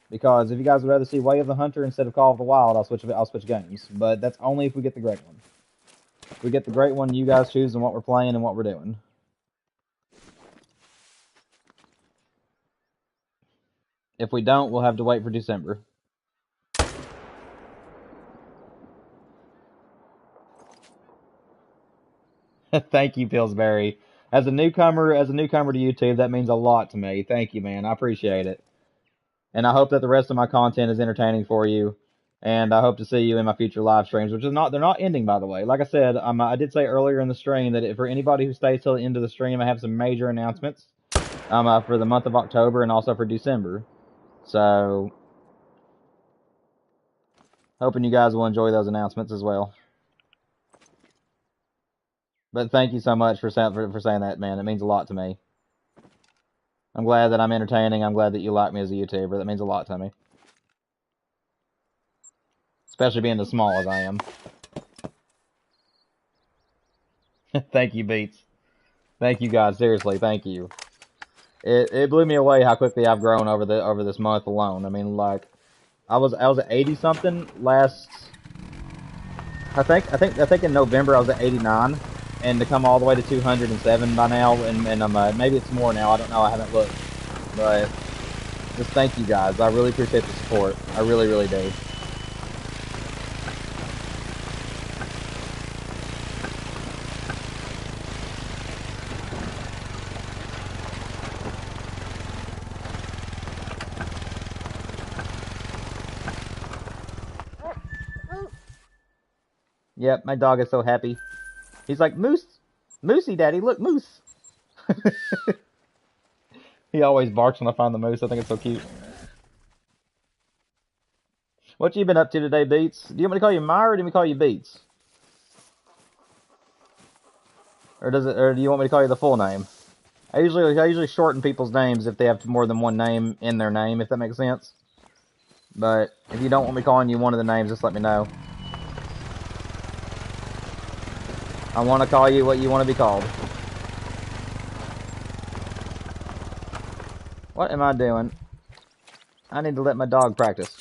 Because if you guys would rather see Way of the Hunter instead of Call of the Wild, I'll switch games. But that's only if we get the great one. If we get the great one, you guys choose what we're playing and what we're doing. If we don't, we'll have to wait for December. Thank you, Pillsbury. As a newcomer to YouTube, that means a lot to me. Thank you, man. I appreciate it. And I hope that the rest of my content is entertaining for you. And I hope to see you in my future live streams, which is they're not ending, by the way. Like I said, I did say earlier in the stream that for anybody who stays till the end of the stream, I have some major announcements for the month of October and also for December. So, hoping you guys will enjoy those announcements as well. But thank you so much for saying that, man. It means a lot to me. I'm glad that I'm entertaining. I'm glad that you like me as a YouTuber. That means a lot to me. Especially being as small as I am. Thank you, Beats. Thank you, guys. Seriously, thank you. It blew me away how quickly I've grown over this month alone. I mean, like, I was at 80 something last. I think in November I was at 89, and to come all the way to 207 by now, and I'm maybe it's more now. I don't know. I haven't looked, but just thank you guys. I really appreciate the support. I really, really do. Yep, my dog is so happy. He's like, Moose! Moosey, Daddy, look, Moose! He always barks when I find the moose. I think it's so cute. What you been up to today, Beats? Do you want me to call you Meyer or do we call you Beats? Or do you want me to call you the full name? I usually shorten people's names if they have more than one name in their name, if that makes sense. But if you don't want me calling you one of the names, just let me know. I want to call you what you want to be called. What am I doing? I need to let my dog practice.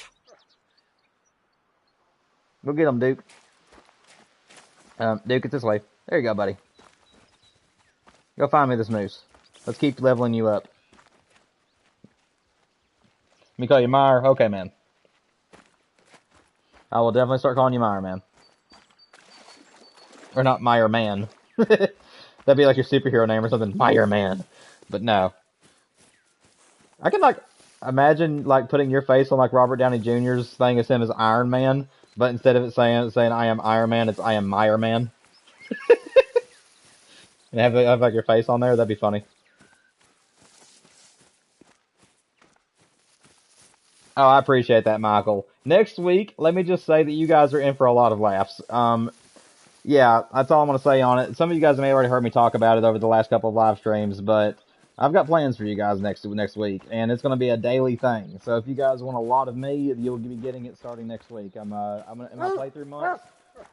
Go get him, Duke. Duke, it's this way. There you go, buddy. Go find me this moose. Let's keep leveling you up. Let me call you Meyer. Okay, man. I will definitely start calling you Meyer, man. Or not Meyer Man. That'd be like your superhero name or something. Meyer Man. But no. I can, like, imagine, like, putting your face on, like, Robert Downey Jr.'s thing as him as Iron Man. But instead of it saying I am Iron Man, it's I am Meyer Man. And have, like, your face on there. That'd be funny. Oh, I appreciate that, Michael. Next week, let me just say that you guys are in for a lot of laughs. Yeah, that's all I'm gonna say on it. Some of you guys may have already heard me talk about it over the last couple of live streams, but I've got plans for you guys next week, and it's gonna be a daily thing. So if you guys want a lot of me, you'll be getting it starting next week. I'm in my playthrough months.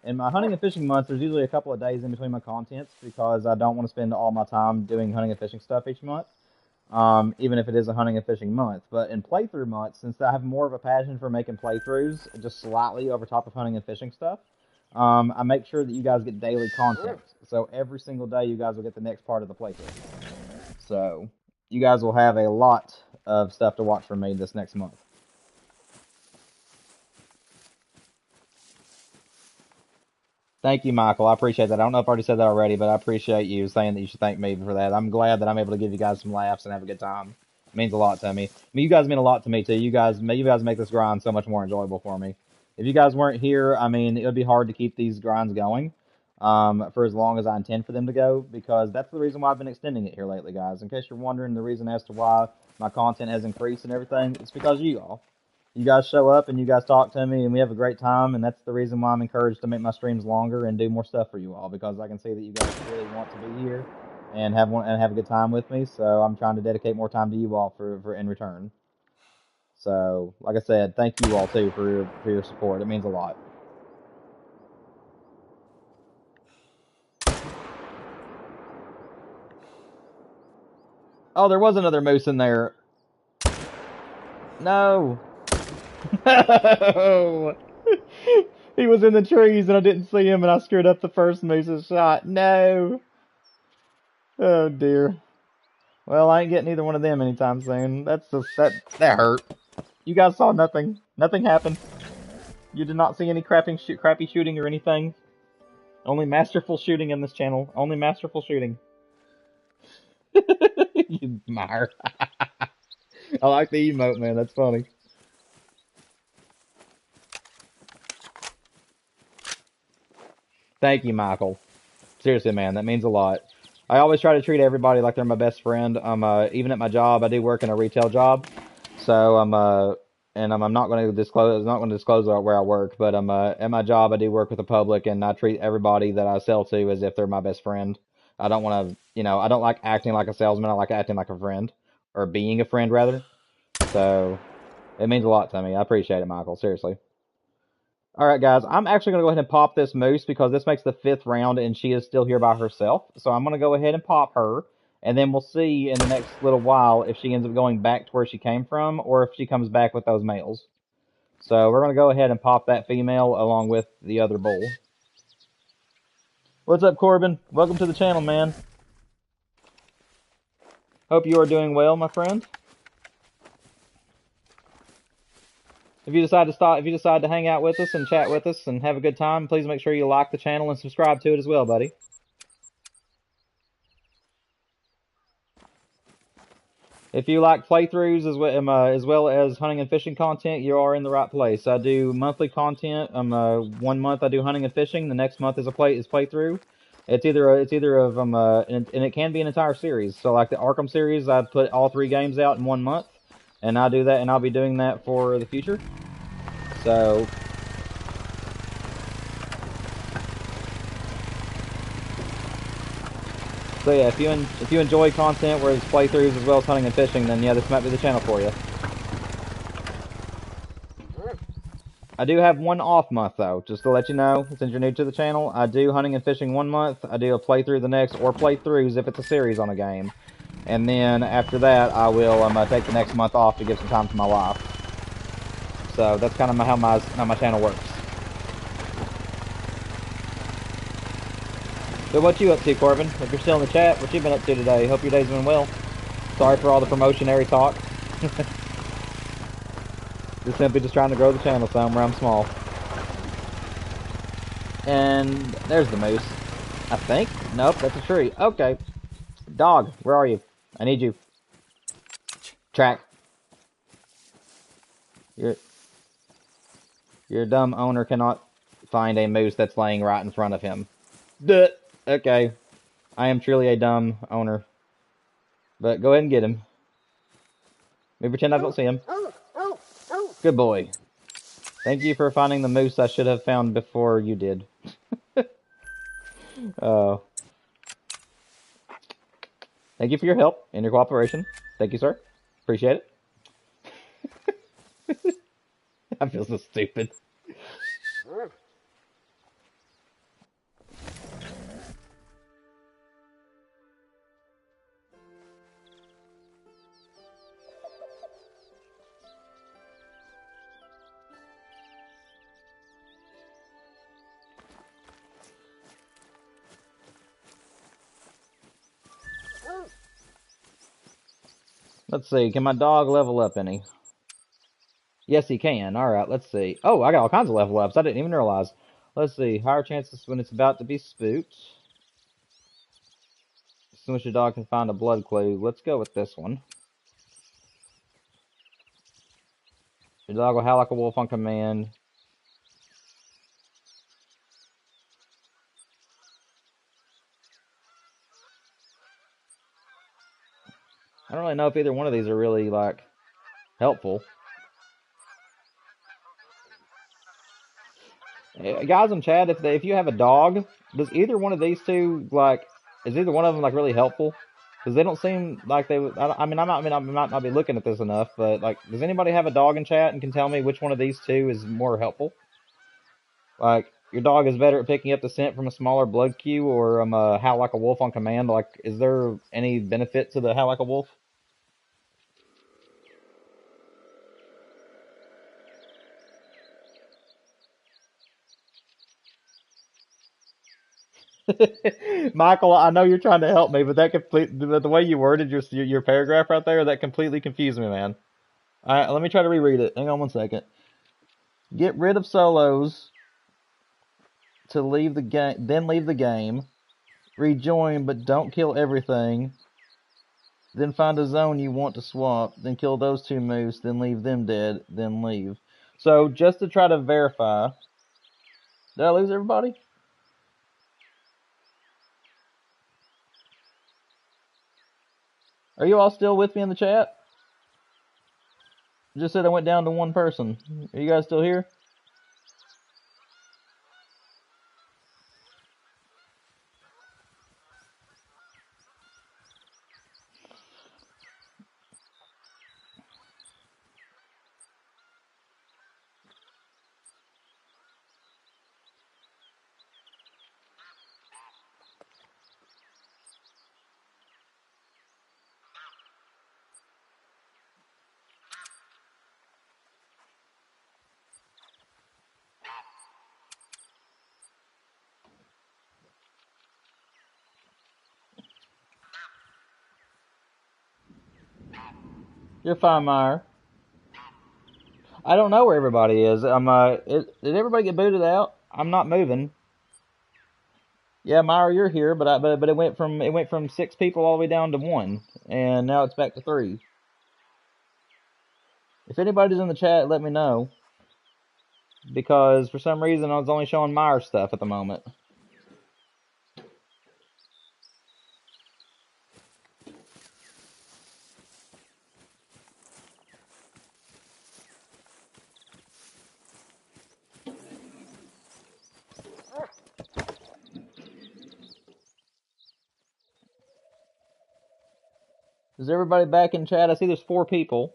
In my hunting and fishing months, there's usually a couple of days in between my contents because I don't want to spend all my time doing hunting and fishing stuff each month, even if it is a hunting and fishing month. But in playthrough months, since I have more of a passion for making playthroughs, just slightly over top of hunting and fishing stuff, I make sure that you guys get daily content. So every single day, you guys will get the next part of the playthrough. So you guys will have a lot of stuff to watch from me this next month. Thank you, Michael. I appreciate that. I don't know if I already said that already, but I appreciate you saying that you should thank me for that. I'm glad that I'm able to give you guys some laughs and have a good time. It means a lot to me. I mean, you guys mean a lot to me too. You guys make this grind so much more enjoyable for me. If you guys weren't here, I mean, it would be hard to keep these grinds going for as long as I intend for them to go, because that's the reason why I've been extending it here lately, guys. In case you're wondering the reason as to why my content has increased and everything, it's because of you all. You guys show up and you guys talk to me and we have a great time, and that's the reason why I'm encouraged to make my streams longer and do more stuff for you all, because I can see that you guys really want to be here and have a good time with me. So I'm trying to dedicate more time to you all for in return. So like I said, thank you all too for your support. It means a lot. Oh, there was another moose in there. No. No. He was in the trees and I didn't see him and I screwed up the first moose's shot. No. Oh dear. Well, I ain't getting either one of them anytime soon. That's just that hurt. You guys saw nothing. Nothing happened. You did not see any crappy shooting or anything. Only masterful shooting in this channel. Only masterful shooting. You Meyer. I like the emote, man. That's funny. Thank you, Michael. Seriously, man, that means a lot. I always try to treat everybody like they're my best friend. Even at my job, I do work in a retail job, so I'm not going to disclose where I work, but at my job, I do work with the public, and I treat everybody that I sell to as if they're my best friend. I don't want to, I don't like acting like a salesman. I like acting like a friend, or being a friend rather. So it means a lot to me. I appreciate it, Michael. Seriously. All right, guys, I'm actually going to go ahead and pop this moose because this makes the 5th round and she is still here by herself. So I'm going to go ahead and pop her, and then we'll see in the next little while if she ends up going back to where she came from or if she comes back with those males. So we're going to go ahead and pop that female along with the other bull. What's up, Corbin? Welcome to the channel, man. Hope you are doing well, my friend. If you decide to hang out with us and chat with us and have a good time, please make sure you like the channel and subscribe to it as well, buddy. If you like playthroughs as well as hunting and fishing content, you are in the right place. I do monthly content. 1 month I do hunting and fishing. The next month is playthrough. It's either of and it can be an entire series. So like the Arkham series, I put all 3 games out in 1 month, and I do that, and I'll be doing that for the future. So yeah, if you enjoy content where it's playthroughs as well as hunting and fishing, then yeah, this might be the channel for you. I do have 1 off month though, just to let you know, since you're new to the channel. I do hunting and fishing 1 month, I do a playthrough the next, or playthroughs if it's a series on a game. And then after that, I will take the next month off to give some time to my wife. So that's kind of how my channel works. So what you up to, Corbin? If you're still in the chat, what you been up to today? Hope your day's been well. Sorry for all the promotionary talk. Just trying to grow the channel somewhere I'm small. And there's the moose. I think. Nope, that's a tree. Okay. Dog, where are you? I need you. Track. Your dumb owner cannot find a moose that's laying right in front of him. Duh. Okay. I am truly a dumb owner. But go ahead and get him. Maybe pretend I don't see him. Good boy. Thank you for finding the moose I should have found before you did. Uh, thank you for your help and your cooperation. Thank you, sir. Appreciate it. I feel so stupid. Let's see. Can my dog level up any? Yes, he can. All right. Let's see. Oh, I got all kinds of level ups. I didn't even realize. Let's see. Higher chances when it's about to be spooked. As soon as your dog can find a blood clue. Let's go with this one. Your dog will howl like a wolf on command. I don't really know if either one of these are really, like, helpful. Guys in chat, if you have a dog, does either one of these two, like, is either one of them, like, really helpful? Because they don't seem like they would. I mean, I might not be looking at this enough, but, like, does anybody have a dog in chat and can tell me which one of these two is more helpful? Like, your dog is better at picking up the scent from a smaller blood cue, or howl like a wolf on command? Like, is there any benefit to the howl like a wolf? Michael, I know you're trying to help me, but the way you worded your paragraph right there, that completely confused me, man. All right, let me try to reread it. Hang on one second. Get rid of solos to leave the game, then leave the game. Rejoin, but don't kill everything. Then find a zone you want to swap. Then kill those two moose. Then leave them dead. Then leave. So just to try to verify, did I lose everybody? Are you all still with me in the chat? Just said I went down to one person. Are you guys still here? You're fine, Meyer. I don't know where everybody is. Did everybody get booted out? I'm not moving. Yeah, Meyer, you're here, but it went from 6 people all the way down to 1, and now it's back to 3. If anybody's in the chat, let me know, because for some reason I was only showing Meyer stuff at the moment. Is everybody back in chat? I see there's 4 people.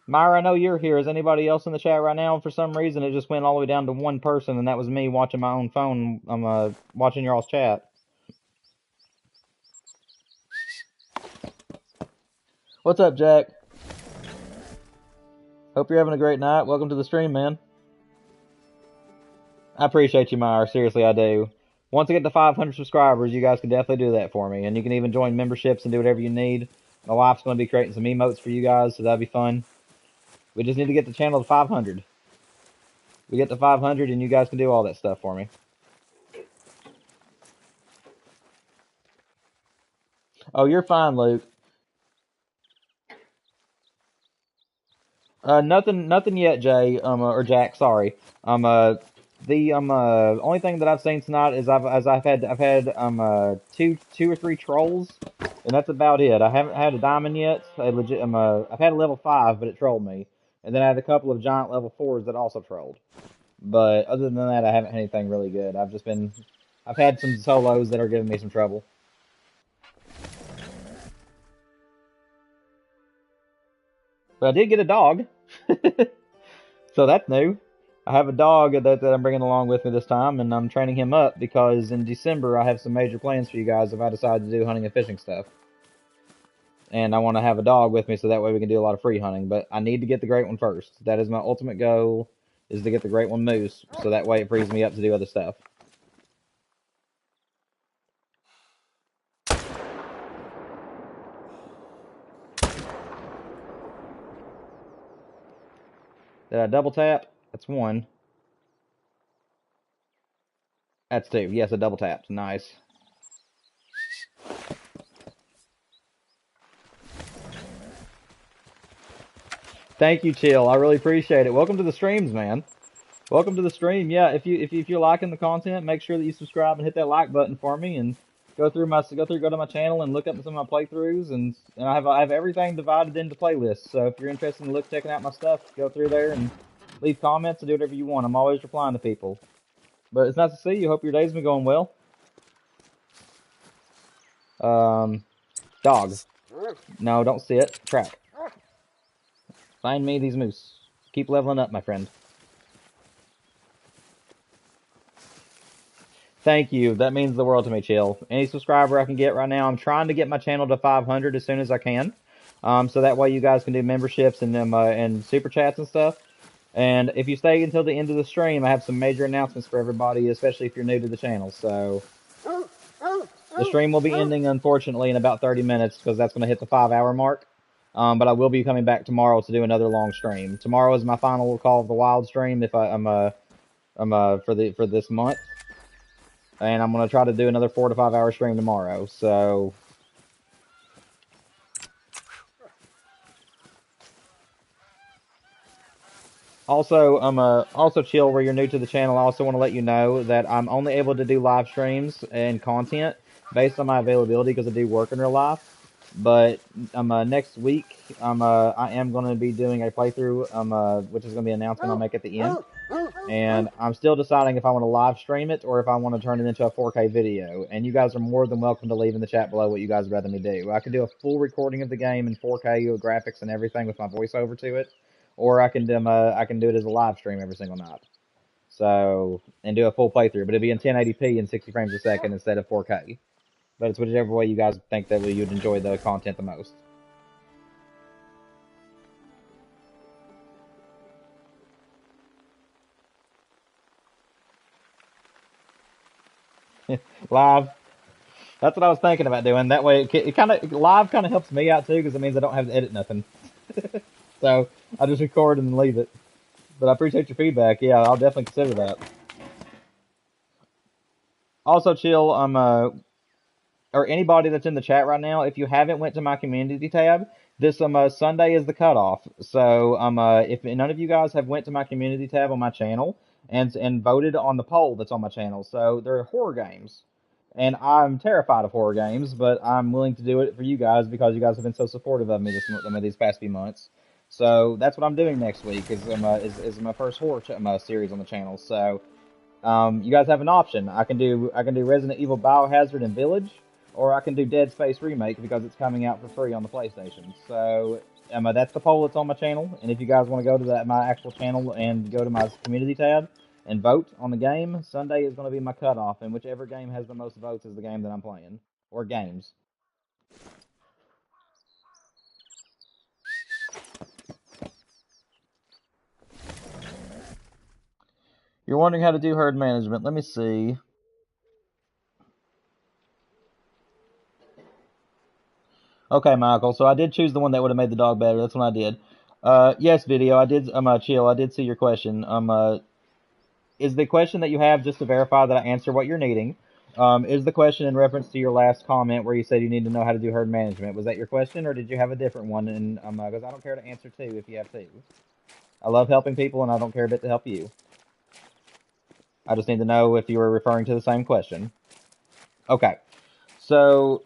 Myra, I know you're here. Is anybody else in the chat right now? For some reason, it just went all the way down to 1 person, and that was me watching my own phone. I'm watching your all's chat. What's up, Jack? Hope you're having a great night. Welcome to the stream, man. I appreciate you, Myra. Seriously, I do. Once I get to 500 subscribers, you guys can definitely do that for me. And you can even join memberships and do whatever you need. My wife's going to be creating some emotes for you guys, so that'll be fun. We just need to get the channel to 500. We get to 500, and you guys can do all that stuff for me. Oh, you're fine, Luke. Nothing yet, Jay. Or Jack. Sorry. The only thing that I've seen tonight is I've had two or three trolls, and that's about it. I haven't had a diamond yet. I've had a level 5, but it trolled me, and then I had a couple of giant level 4s that also trolled. But other than that, I haven't had anything really good. I've had some solos that are giving me some trouble. But I did get a dog. So that's new. I have a dog that I'm bringing along with me this time, and I'm training him up because in December I have some major plans for you guys if I decide to do hunting and fishing stuff. And I want to have a dog with me so that way we can do a lot of free hunting. But I need to get the great one first. That is my ultimate goal, is to get the great one moose, so that way it frees me up to do other stuff. Did I double tap? That's one. That's two. Yes, I double tapped. Nice. Thank you, Chill. I really appreciate it. Welcome to the streams, man. Welcome to the stream. Yeah, if you're liking the content, make sure that you subscribe and hit that like button for me, and go to my channel and look up some of my playthroughs, and I have everything divided into playlists. So if you're interested in checking out my stuff, go through there and leave comments and do whatever you want. I'm always replying to people. But it's nice to see you. Hope your day's been going well. Dog. No, don't sit. Track. Find me these moose. Keep leveling up, my friend. Thank you. That means the world to me, Chill. Any subscriber I can get right now. I'm trying to get my channel to 500 as soon as I can. So that way you guys can do memberships and super chats and stuff. And if you stay until the end of the stream, I have some major announcements for everybody, especially if you're new to the channel. So the stream will be ending, unfortunately, in about 30 minutes because that's going to hit the 5-hour mark. But I will be coming back tomorrow to do another long stream. Tomorrow is my final Call of the Wild stream if for this month. And I'm going to try to do another 4 to 5 hour stream tomorrow. So also Chill, where you're new to the channel, I also want to let you know that I'm only able to do live streams and content based on my availability because I do work in real life. But next week I am going to be doing a playthrough which is going to be an announcement I'll make at the end. And I'm still deciding if I want to live stream it or if I want to turn it into a 4K video. And you guys are more than welcome to leave in the chat below what you guys would rather me do. I can do a full recording of the game in 4K with graphics and everything with my voiceover to it, or I can do it as a live stream every single night. So, and do a full playthrough, but it'll be in 1080p and 60 frames a second instead of 4K. But it's whichever way you guys think that you'd enjoy the content the most. Live. That's what I was thinking about doing. That way, live kind of helps me out too, because it means I don't have to edit nothing. So I just record and then leave it. But I appreciate your feedback. Yeah, I'll definitely consider that. Also, Chill, or anybody that's in the chat right now, if you haven't went to my community tab, this Sunday is the cutoff. So if none of you guys have went to my community tab on my channel and voted on the poll that's on my channel, so there are horror games, and I'm terrified of horror games, but I'm willing to do it for you guys because you guys have been so supportive of me these past few months. So that's what I'm doing next week is my first horror series on the channel. So you guys have an option. I can do Resident Evil Biohazard and Village, or I can do Dead Space Remake because it's coming out for free on the PlayStation. So that's the poll that's on my channel. And if you guys want to go to my actual channel and go to my community tab and vote on the game, Sunday is going to be my cutoff. And whichever game has the most votes is the game that I'm playing. Or games. You're wondering how to do herd management. Let me see. Okay, Michael. So I did choose the one that would have made the dog better. That's what I did. Yes, video. I did. Chill. I did see your question. Is the question that you have just to verify that I answer what you're needing? Is the question in reference to your last comment where you said you need to know how to do herd management? Was that your question, or did you have a different one? And because I don't care to answer two if you have two. I love helping people, and I don't care a bit to help you. I just need to know if you were referring to the same question. Okay. So,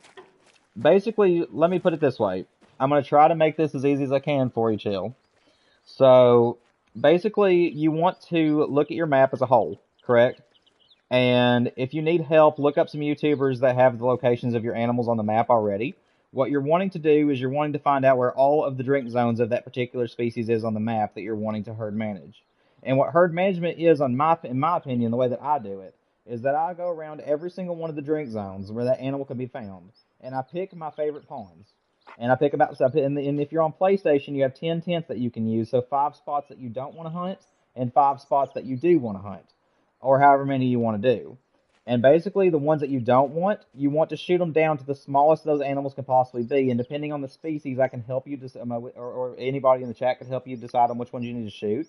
basically, let me put it this way. I'm going to try to make this as easy as I can for you, Chill. So, basically, you want to look at your map as a whole, correct? And if you need help, look up some YouTubers that have the locations of your animals on the map already. What you're wanting to do is you're wanting to find out where all of the drink zones of that particular species is on the map that you're wanting to herd manage. And what herd management is, in my opinion, the way that I do it, is that I go around every single one of the drink zones where that animal can be found, and I pick my favorite pawns. And I pick about, and if you're on PlayStation, you have 10 tents that you can use, so 5 spots that you don't want to hunt, and 5 spots that you do want to hunt, or however many you want to do. And basically, the ones that you don't want, you want to shoot them down to the smallest those animals can possibly be. And depending on the species, I can help you, or anybody in the chat could help you decide on which ones you need to shoot.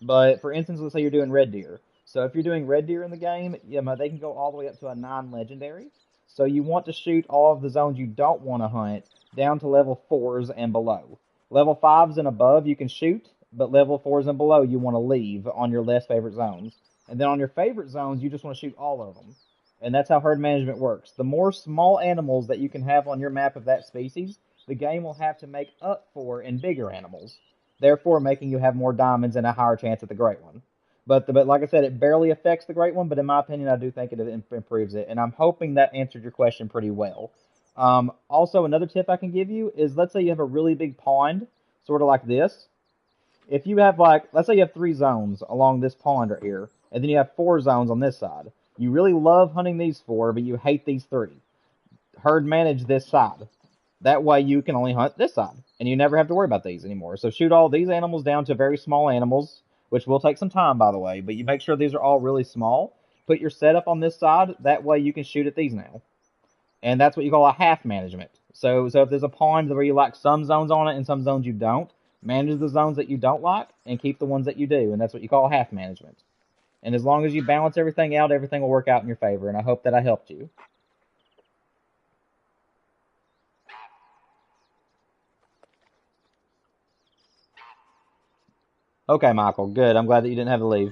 But for instance, let's say you're doing red deer. So if you're doing red deer in the game, they can go all the way up to a 9 legendary. So you want to shoot all of the zones you don't want to hunt down to level 4s and below. Level 5s and above you can shoot, but level 4s and below you want to leave on your less favorite zones. And then on your favorite zones, you just want to shoot all of them. And that's how herd management works. The more small animals that you can have on your map of that species, the game will have to make up for in bigger animals, therefore making you have more diamonds and a higher chance at the great one. But like I said, it barely affects the great one, but in my opinion, I do think it improves it. And I'm hoping that answered your question pretty well. Also, another tip I can give you is, let's say you have a really big pond, sort of like this. If you have, like, let's say you have 3 zones along this pond right here, and then you have 4 zones on this side. You really love hunting these 4, but you hate these 3. Herd manage this side. That way you can only hunt this side, and you never have to worry about these anymore. So shoot all these animals down to very small animals, which will take some time, by the way, but you make sure these are all really small. Put your setup on this side, that way you can shoot at these now. And that's what you call a half management. So if there's a pond where you like some zones on it and some zones you don't, manage the zones that you don't like and keep the ones that you do, and that's what you call half management. And as long as you balance everything out, everything will work out in your favor, and I hope that I helped you. Okay, Michael, good. I'm glad that you didn't have to leave.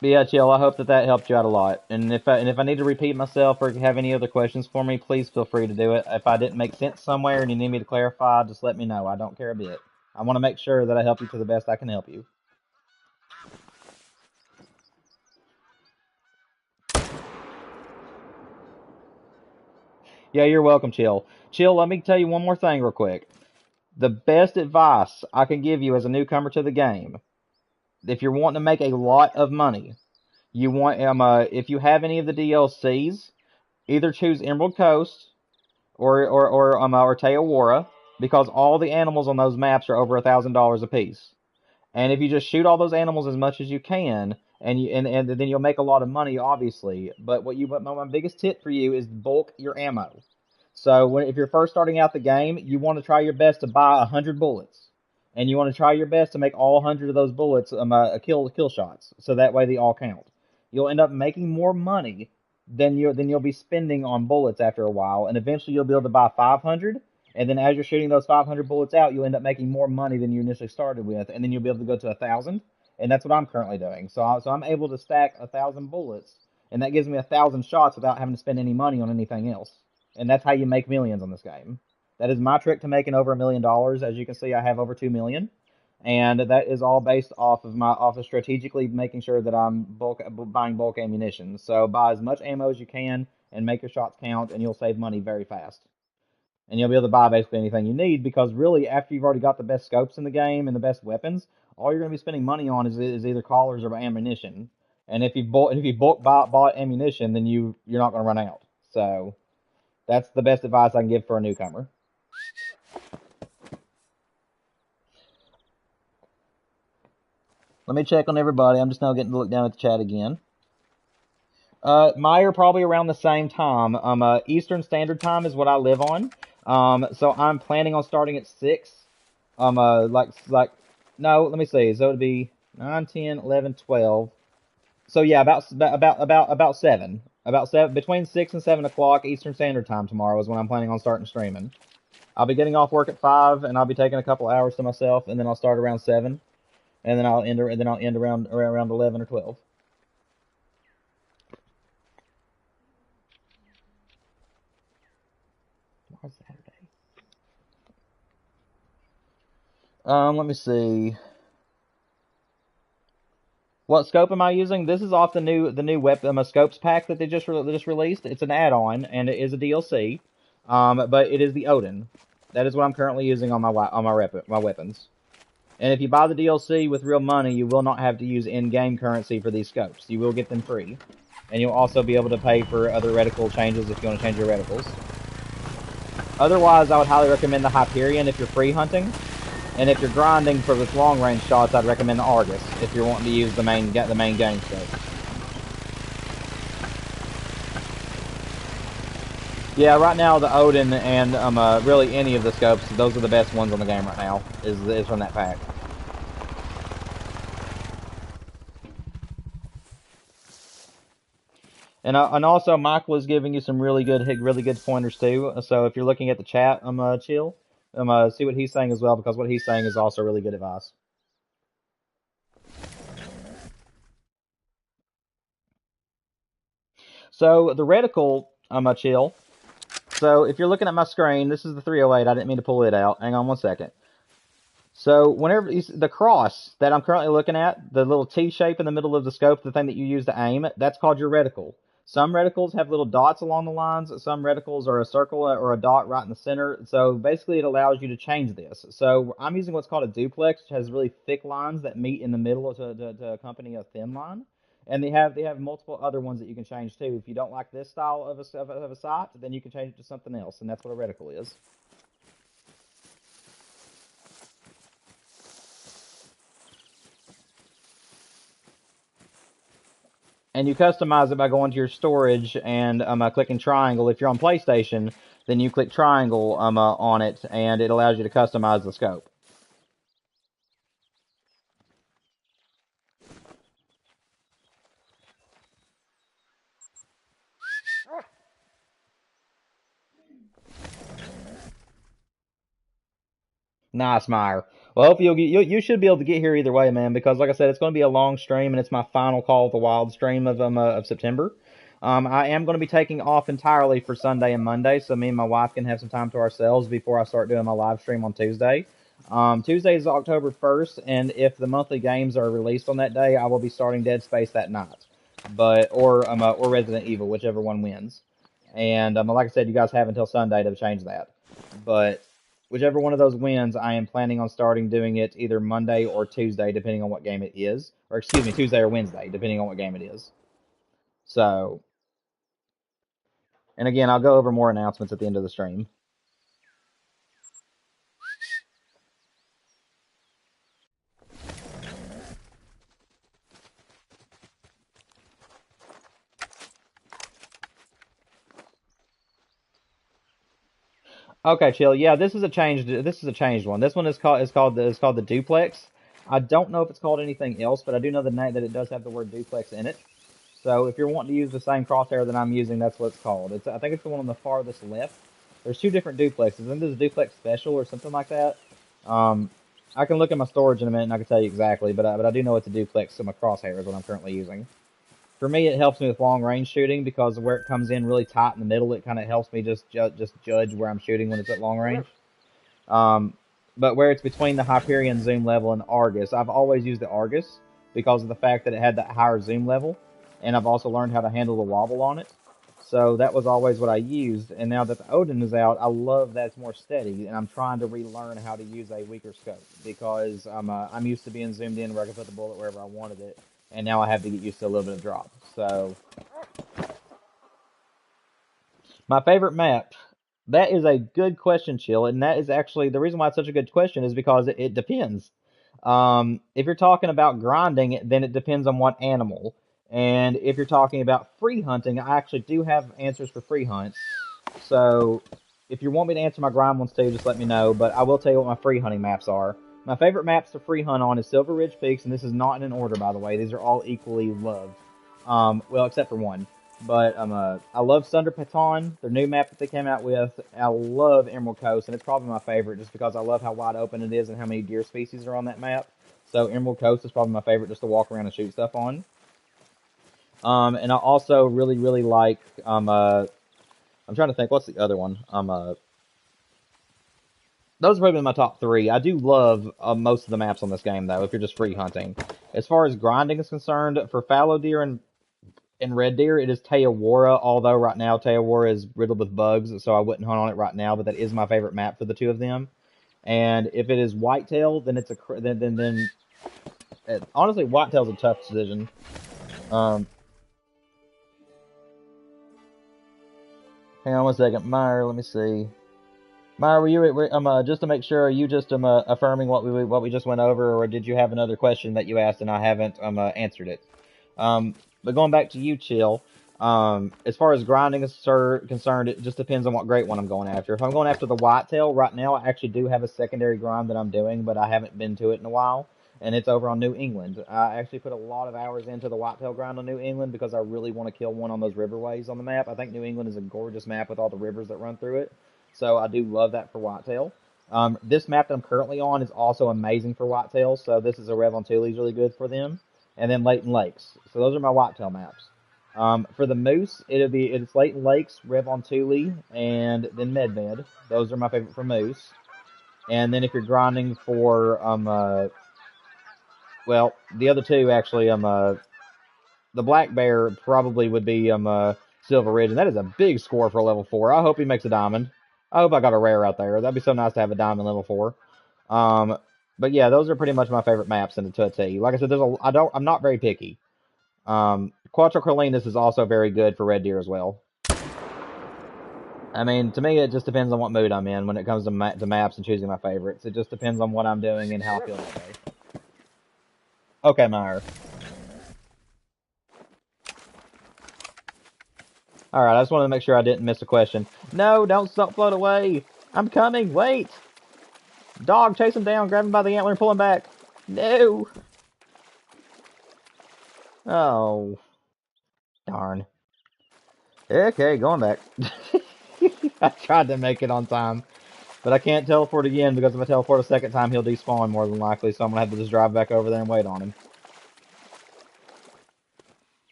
But yeah, Chill, I hope that helped you out a lot. And if I need to repeat myself or have any other questions for me, please feel free to do it. If I didn't make sense somewhere and you need me to clarify, just let me know. I don't care a bit. I want to make sure that I help you to the best I can help you. Yeah, you're welcome, Chill. Chill, let me tell you one more thing real quick. The best advice I can give you as a newcomer to the game, if you're wanting to make a lot of money, you want if you have any of the DLCs, either choose Emerald Coast or Teowara, because all the animals on those maps are over $1,000 a piece. And if you just shoot all those animals as much as you can, and then you'll make a lot of money, obviously. But my biggest tip for you is bulk your ammo. So if you're first starting out the game, you want to try your best to buy 100 bullets, and you want to try your best to make all 100 of those bullets kill shots, so that way they all count. You'll end up making more money than you'll be spending on bullets after a while, and eventually you'll be able to buy 500. And then as you're shooting those 500 bullets out, you'll end up making more money than you initially started with, and then you'll be able to go to 1,000. And that's what I'm currently doing. So I'm able to stack 1,000 bullets, and that gives me 1,000 shots without having to spend any money on anything else. And that's how you make millions on this game. That is my trick to making over $1 million. As you can see, I have over 2 million, and that is all based off of strategically making sure that I'm buying bulk ammunition. So buy as much ammo as you can and make your shots count, and you'll save money very fast. And you'll be able to buy basically anything you need, because really, after you've already got the best scopes in the game and the best weapons, all you're going to be spending money on is either collars or ammunition. And if you bought ammunition, then you're not going to run out. So that's the best advice I can give for a newcomer. Let me check on everybody. I'm just now getting to look down at the chat again. Meyer, probably around the same time. Eastern Standard Time is what I live on. So I'm planning on starting at 6. No, let me see. So it'd be 9, 10, 11, 12. So yeah, about 7. About 7, between 6 and 7 o'clock Eastern Standard Time tomorrow is when I'm planning on starting streaming. I'll be getting off work at 5, and I'll be taking a couple hours to myself, and then I'll start around 7, and then I'll end around 11 or 12. Tomorrow's Saturday. Let me see. What scope am I using? This is off the new weapon scopes pack that they just released. It's an add-on and it is a DLC, but it is the Odin. That is what I'm currently using on my weapons. And if you buy the DLC with real money, you will not have to use in-game currency for these scopes. You will get them free, and you'll also be able to pay for other reticle changes if you want to change your reticles. Otherwise, I would highly recommend the Hyperion if you're free hunting. And if you're grinding for this long-range shots, I'd recommend the Argus if you're wanting to use the main game scope. Yeah, right now the Odin and really any of the scopes, those are the best ones on the game right now. Is from that pack. And also Michael is giving you some really good pointers too. So if you're looking at the chat, chill, see what he's saying as well, because what he's saying is also really good advice. So the reticle, chill. So if you're looking at my screen, this is the 308. I didn't mean to pull it out. Hang on one second. So whenever the cross that I'm currently looking at, the little T shape in the middle of the scope, the thing that you use to aim, that's called your reticle. Some reticles have little dots along the lines. Some reticles are a circle or a dot right in the center. So basically it allows you to change this. So I'm using what's called a duplex, which has really thick lines that meet in the middle to accompany a thin line. And they have multiple other ones that you can change too. If you don't like this style of a sight, then you can change it to something else, and that's what a reticle is. And you customize it by going to your storage and clicking triangle. If you're on PlayStation, then you click triangle on it, and it allows you to customize the scope. Nice, Meyer. Well, hopefully you should be able to get here either way, man. Because like I said, it's going to be a long stream, and it's my final Call of the Wild stream of September. I am going to be taking off entirely for Sunday and Monday, so me and my wife can have some time to ourselves before I start doing my live stream on Tuesday. Tuesday is October 1st, and if the monthly games are released on that day, I will be starting Dead Space that night, or Resident Evil, whichever one wins. And like I said, you guys have until Sunday to change that. But whichever one of those wins, I am planning on starting doing it either Monday or Tuesday, depending on what game it is, or excuse me, Tuesday or Wednesday, depending on what game it is. So, and again, I'll go over more announcements at the end of the stream. Okay, chill. Yeah, this is a changed. This is a changed one. This one is called the duplex. I don't know if it's called anything else, but I do know the name that it does have the word duplex in it. So if you're wanting to use the same crosshair that I'm using, that's what it's called. I think it's the one on the farthest left. There's two different duplexes. I think there's a duplex special or something like that. I can look at my storage in a minute and I can tell you exactly, but I do know it's a duplex. So my crosshair is what I'm currently using. For me, it helps me with long range shooting because where it comes in really tight in the middle, it kind of helps me just judge where I'm shooting when it's at long range. But where it's between the Hyperion zoom level and the Argus, I've always used the Argus because of the fact that it had that higher zoom level, and I've also learned how to handle the wobble on it. So that was always what I used, and now that the Odin is out, I love that it's more steady, and I'm trying to relearn how to use a weaker scope because I'm used to being zoomed in where I can put the bullet wherever I wanted it, and now I have to get used to a little bit of drop. So my favorite map. That is a good question, Chill, and that is actually the reason why it's such a good question is because it depends. If you're talking about grinding, then it depends on what animal. And if you're talking about free hunting, I actually do have answers for free hunts. So if you want me to answer my grind ones too, just let me know. But I will tell you what my free hunting maps are. My favorite maps to free hunt on is Silver Ridge Peaks, and this is not in an order, by the way. These are all equally loved. Well, except for one. But I love Thunder Paton, their new map that they came out with. I love Emerald Coast, and it's probably my favorite just because I love how wide open it is and how many deer species are on that map. So Emerald Coast is probably my favorite just to walk around and shoot stuff on. And I also really like I'm trying to think what's the other one. those are probably my top three. I do love most of the maps on this game, though, if you're just free hunting. As far as grinding is concerned, for fallow deer and red deer, it is Teowara, although right now Teowara is riddled with bugs, so I wouldn't hunt on it right now, but that is my favorite map for the two of them. And if it is whitetail, then it's a honestly, whitetail's a tough decision. Um, Hang on one second, Meyer. Let me see. Meyer, just to make sure, are you just affirming what we just went over, or did you have another question that you asked and I haven't answered it? But going back to you, Chill. As far as grinding is concerned, it just depends on what great one I'm going after. If I'm going after the whitetail, right now I actually do have a secondary grind that I'm doing, but I haven't been to it in a while, and it's over on New England. I actually put a lot of hours into the whitetail grind on New England because I really want to kill one on those riverways on the map. I think New England is a gorgeous map with all the rivers that run through it, so I do love that for whitetail. This map that I'm currently on is also amazing for whitetail, so this is a Rev on Thule's really good for them. And then Leighton Lakes. So those are my whitetail maps. For the moose, it's Leighton Lakes, Rev on Thule, and then Med. Those are my favorite for moose. And then if you're grinding for well, the other two actually the black bear probably would be Silver Ridge, and that is a big score for a level 4. I hope he makes a diamond. I hope I got a rare out there. That'd be so nice to have a diamond level 4. But yeah, those are pretty much my favorite maps in the Tutti. Like I said, I'm not very picky. Quattro Corlinas is also very good for red deer as well. I mean, to me, it just depends on what mood I'm in when it comes to maps and choosing my favorites. It just depends on what I'm doing and how I feel that day. Okay, Meyer. Alright, I just wanted to make sure I didn't miss a question. No, don't stop, float away! I'm coming, wait! Dog, chase him down, grab him by the antler and pull him back. No! Oh. Darn. Okay, going back. I tried to make it on time. But I can't teleport again because if I teleport a second time, he'll despawn more than likely. So I'm going to have to just drive back over there and wait on him.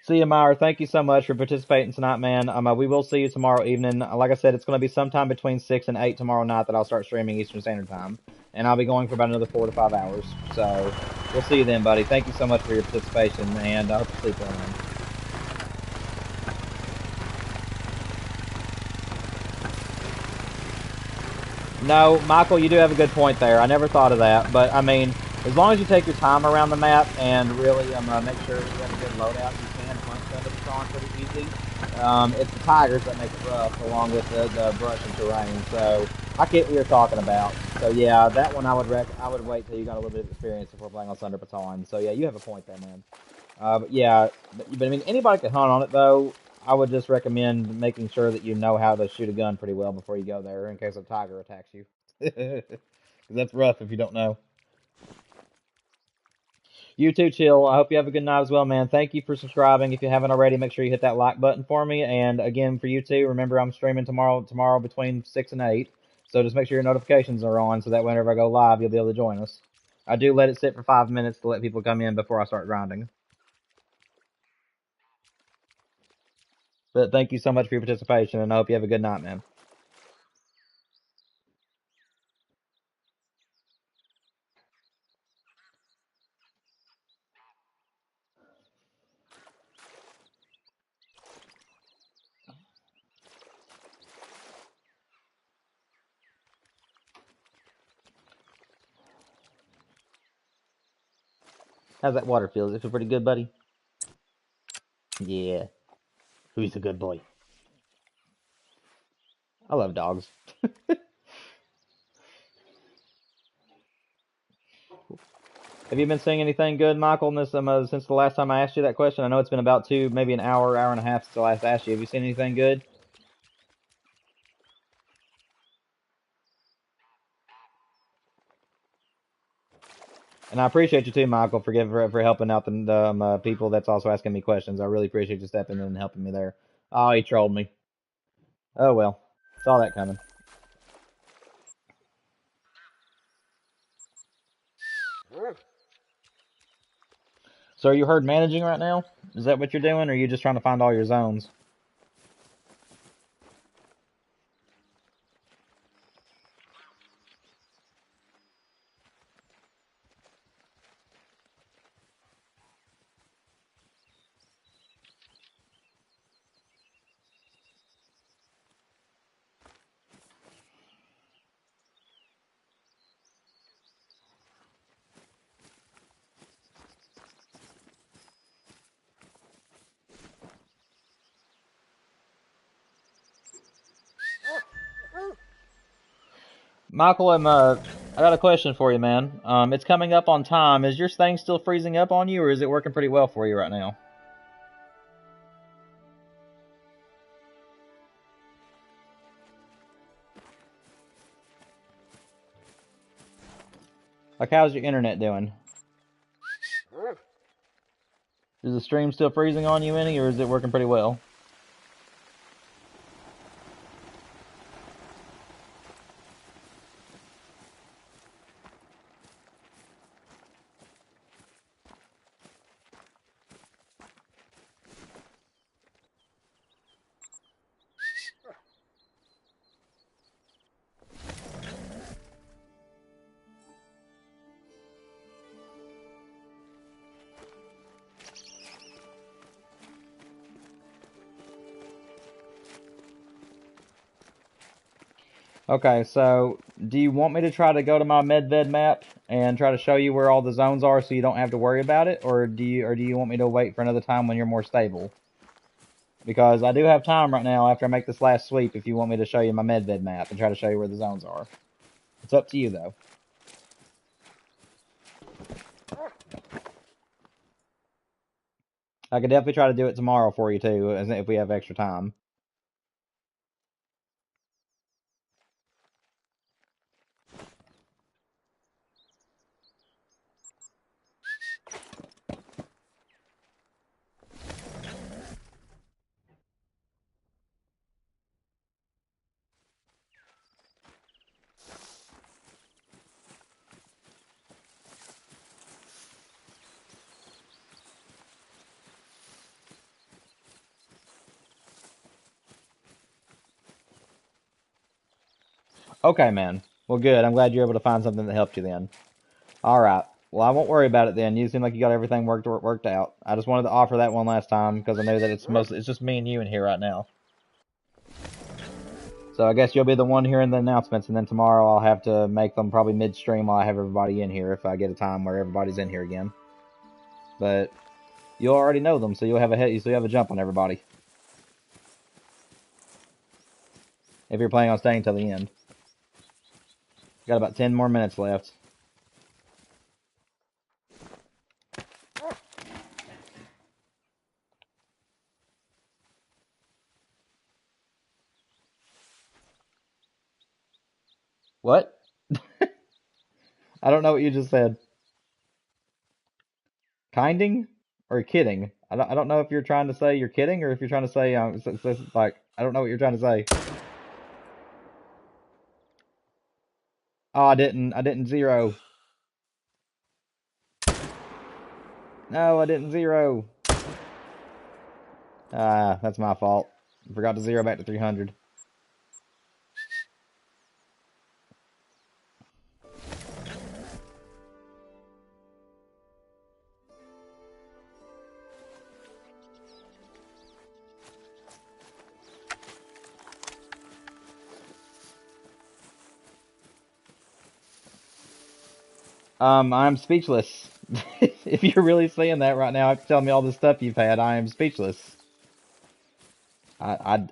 See you, Meyer. Thank you so much for participating tonight, man. We will see you tomorrow evening. Like I said, it's going to be sometime between 6 and 8 tomorrow night that I'll start streaming Eastern Standard Time. And I'll be going for about another 4 to 5 hours. So we'll see you then, buddy. Thank you so much for your participation, and I hope you sleep well, man. No, Michael, you do have a good point there. I never thought of that. But, I mean, as long as you take your time around the map and really make sure you have a good loadout, you can hunt under the sun pretty easy. It's the tigers that make it rough, along with the brush and terrain. So I get what you're talking about. So yeah, that one I would wait till you got a little bit of experience before playing on Thunder Baton. So yeah, you have a point there, man. But yeah, but I mean, anybody can hunt on it though. I would just recommend making sure that you know how to shoot a gun pretty well before you go there, in case a tiger attacks you. That's rough if you don't know. You too, Chill. I hope you have a good night as well, man. Thank you for subscribing. If you haven't already, make sure you hit that like button for me. And again, for you too, remember I'm streaming tomorrow between 6 and 8. So just make sure your notifications are on so that whenever I go live, you'll be able to join us. I do let it sit for 5 minutes to let people come in before I start grinding. But thank you so much for your participation, and I hope you have a good night, man. How's that water feel? Does it feel pretty good, buddy? Yeah. Who's a good boy? I love dogs. Have you been seeing anything good, Michael, in this, since the last time I asked you that question? I know it's been about maybe an hour and a half since I last asked you. Have you seen anything good? And I appreciate you too, Michael, for helping out the people that's also asking me questions. I really appreciate you stepping in and helping me there. Oh, he trolled me. Oh well, saw that coming. So are you herd managing right now? Is that what you're doing, or are you just trying to find all your zones? Michael, I got a question for you, man. It's coming up on time. Is your thing still freezing up on you, or is it working pretty well for you right now? Like, how's your internet doing? Is the stream still freezing on you any, or is it working pretty well? Okay, so do you want me to try to go to my medved map and try to show you where all the zones are so you don't have to worry about it, or do you want me to wait for another time when you're more stable? Because I do have time right now after I make this last sweep if you want me to show you my medved map and try to show you where the zones are. It's up to you though. I could definitely try to do it tomorrow for you too, if we have extra time. Okay, man. Well, good. I'm glad you're able to find something that helped you then. All right. Well, I won't worry about it then. You seem like you got everything worked out. I just wanted to offer that one last time because I know that it's just me and you in here right now. So I guess you'll be the one hearing the announcements, and then tomorrow I'll have to make them probably midstream while I have everybody in here if I get a time where everybody's in here again. But you'll already know them, so you'll have a jump on everybody if you're planning on staying till the end. Got about 10 more minutes left. What? I don't know what you just said. Kinding or kidding? I don't know if you're trying to say you're kidding or if you're trying to say like I don't know what you're trying to say. Oh, I didn't zero. No, I didn't zero. Ah, that's my fault. I forgot to zero back to 300. I'm speechless. If you're really saying that right now, after telling me all the stuff you've had, I am speechless. I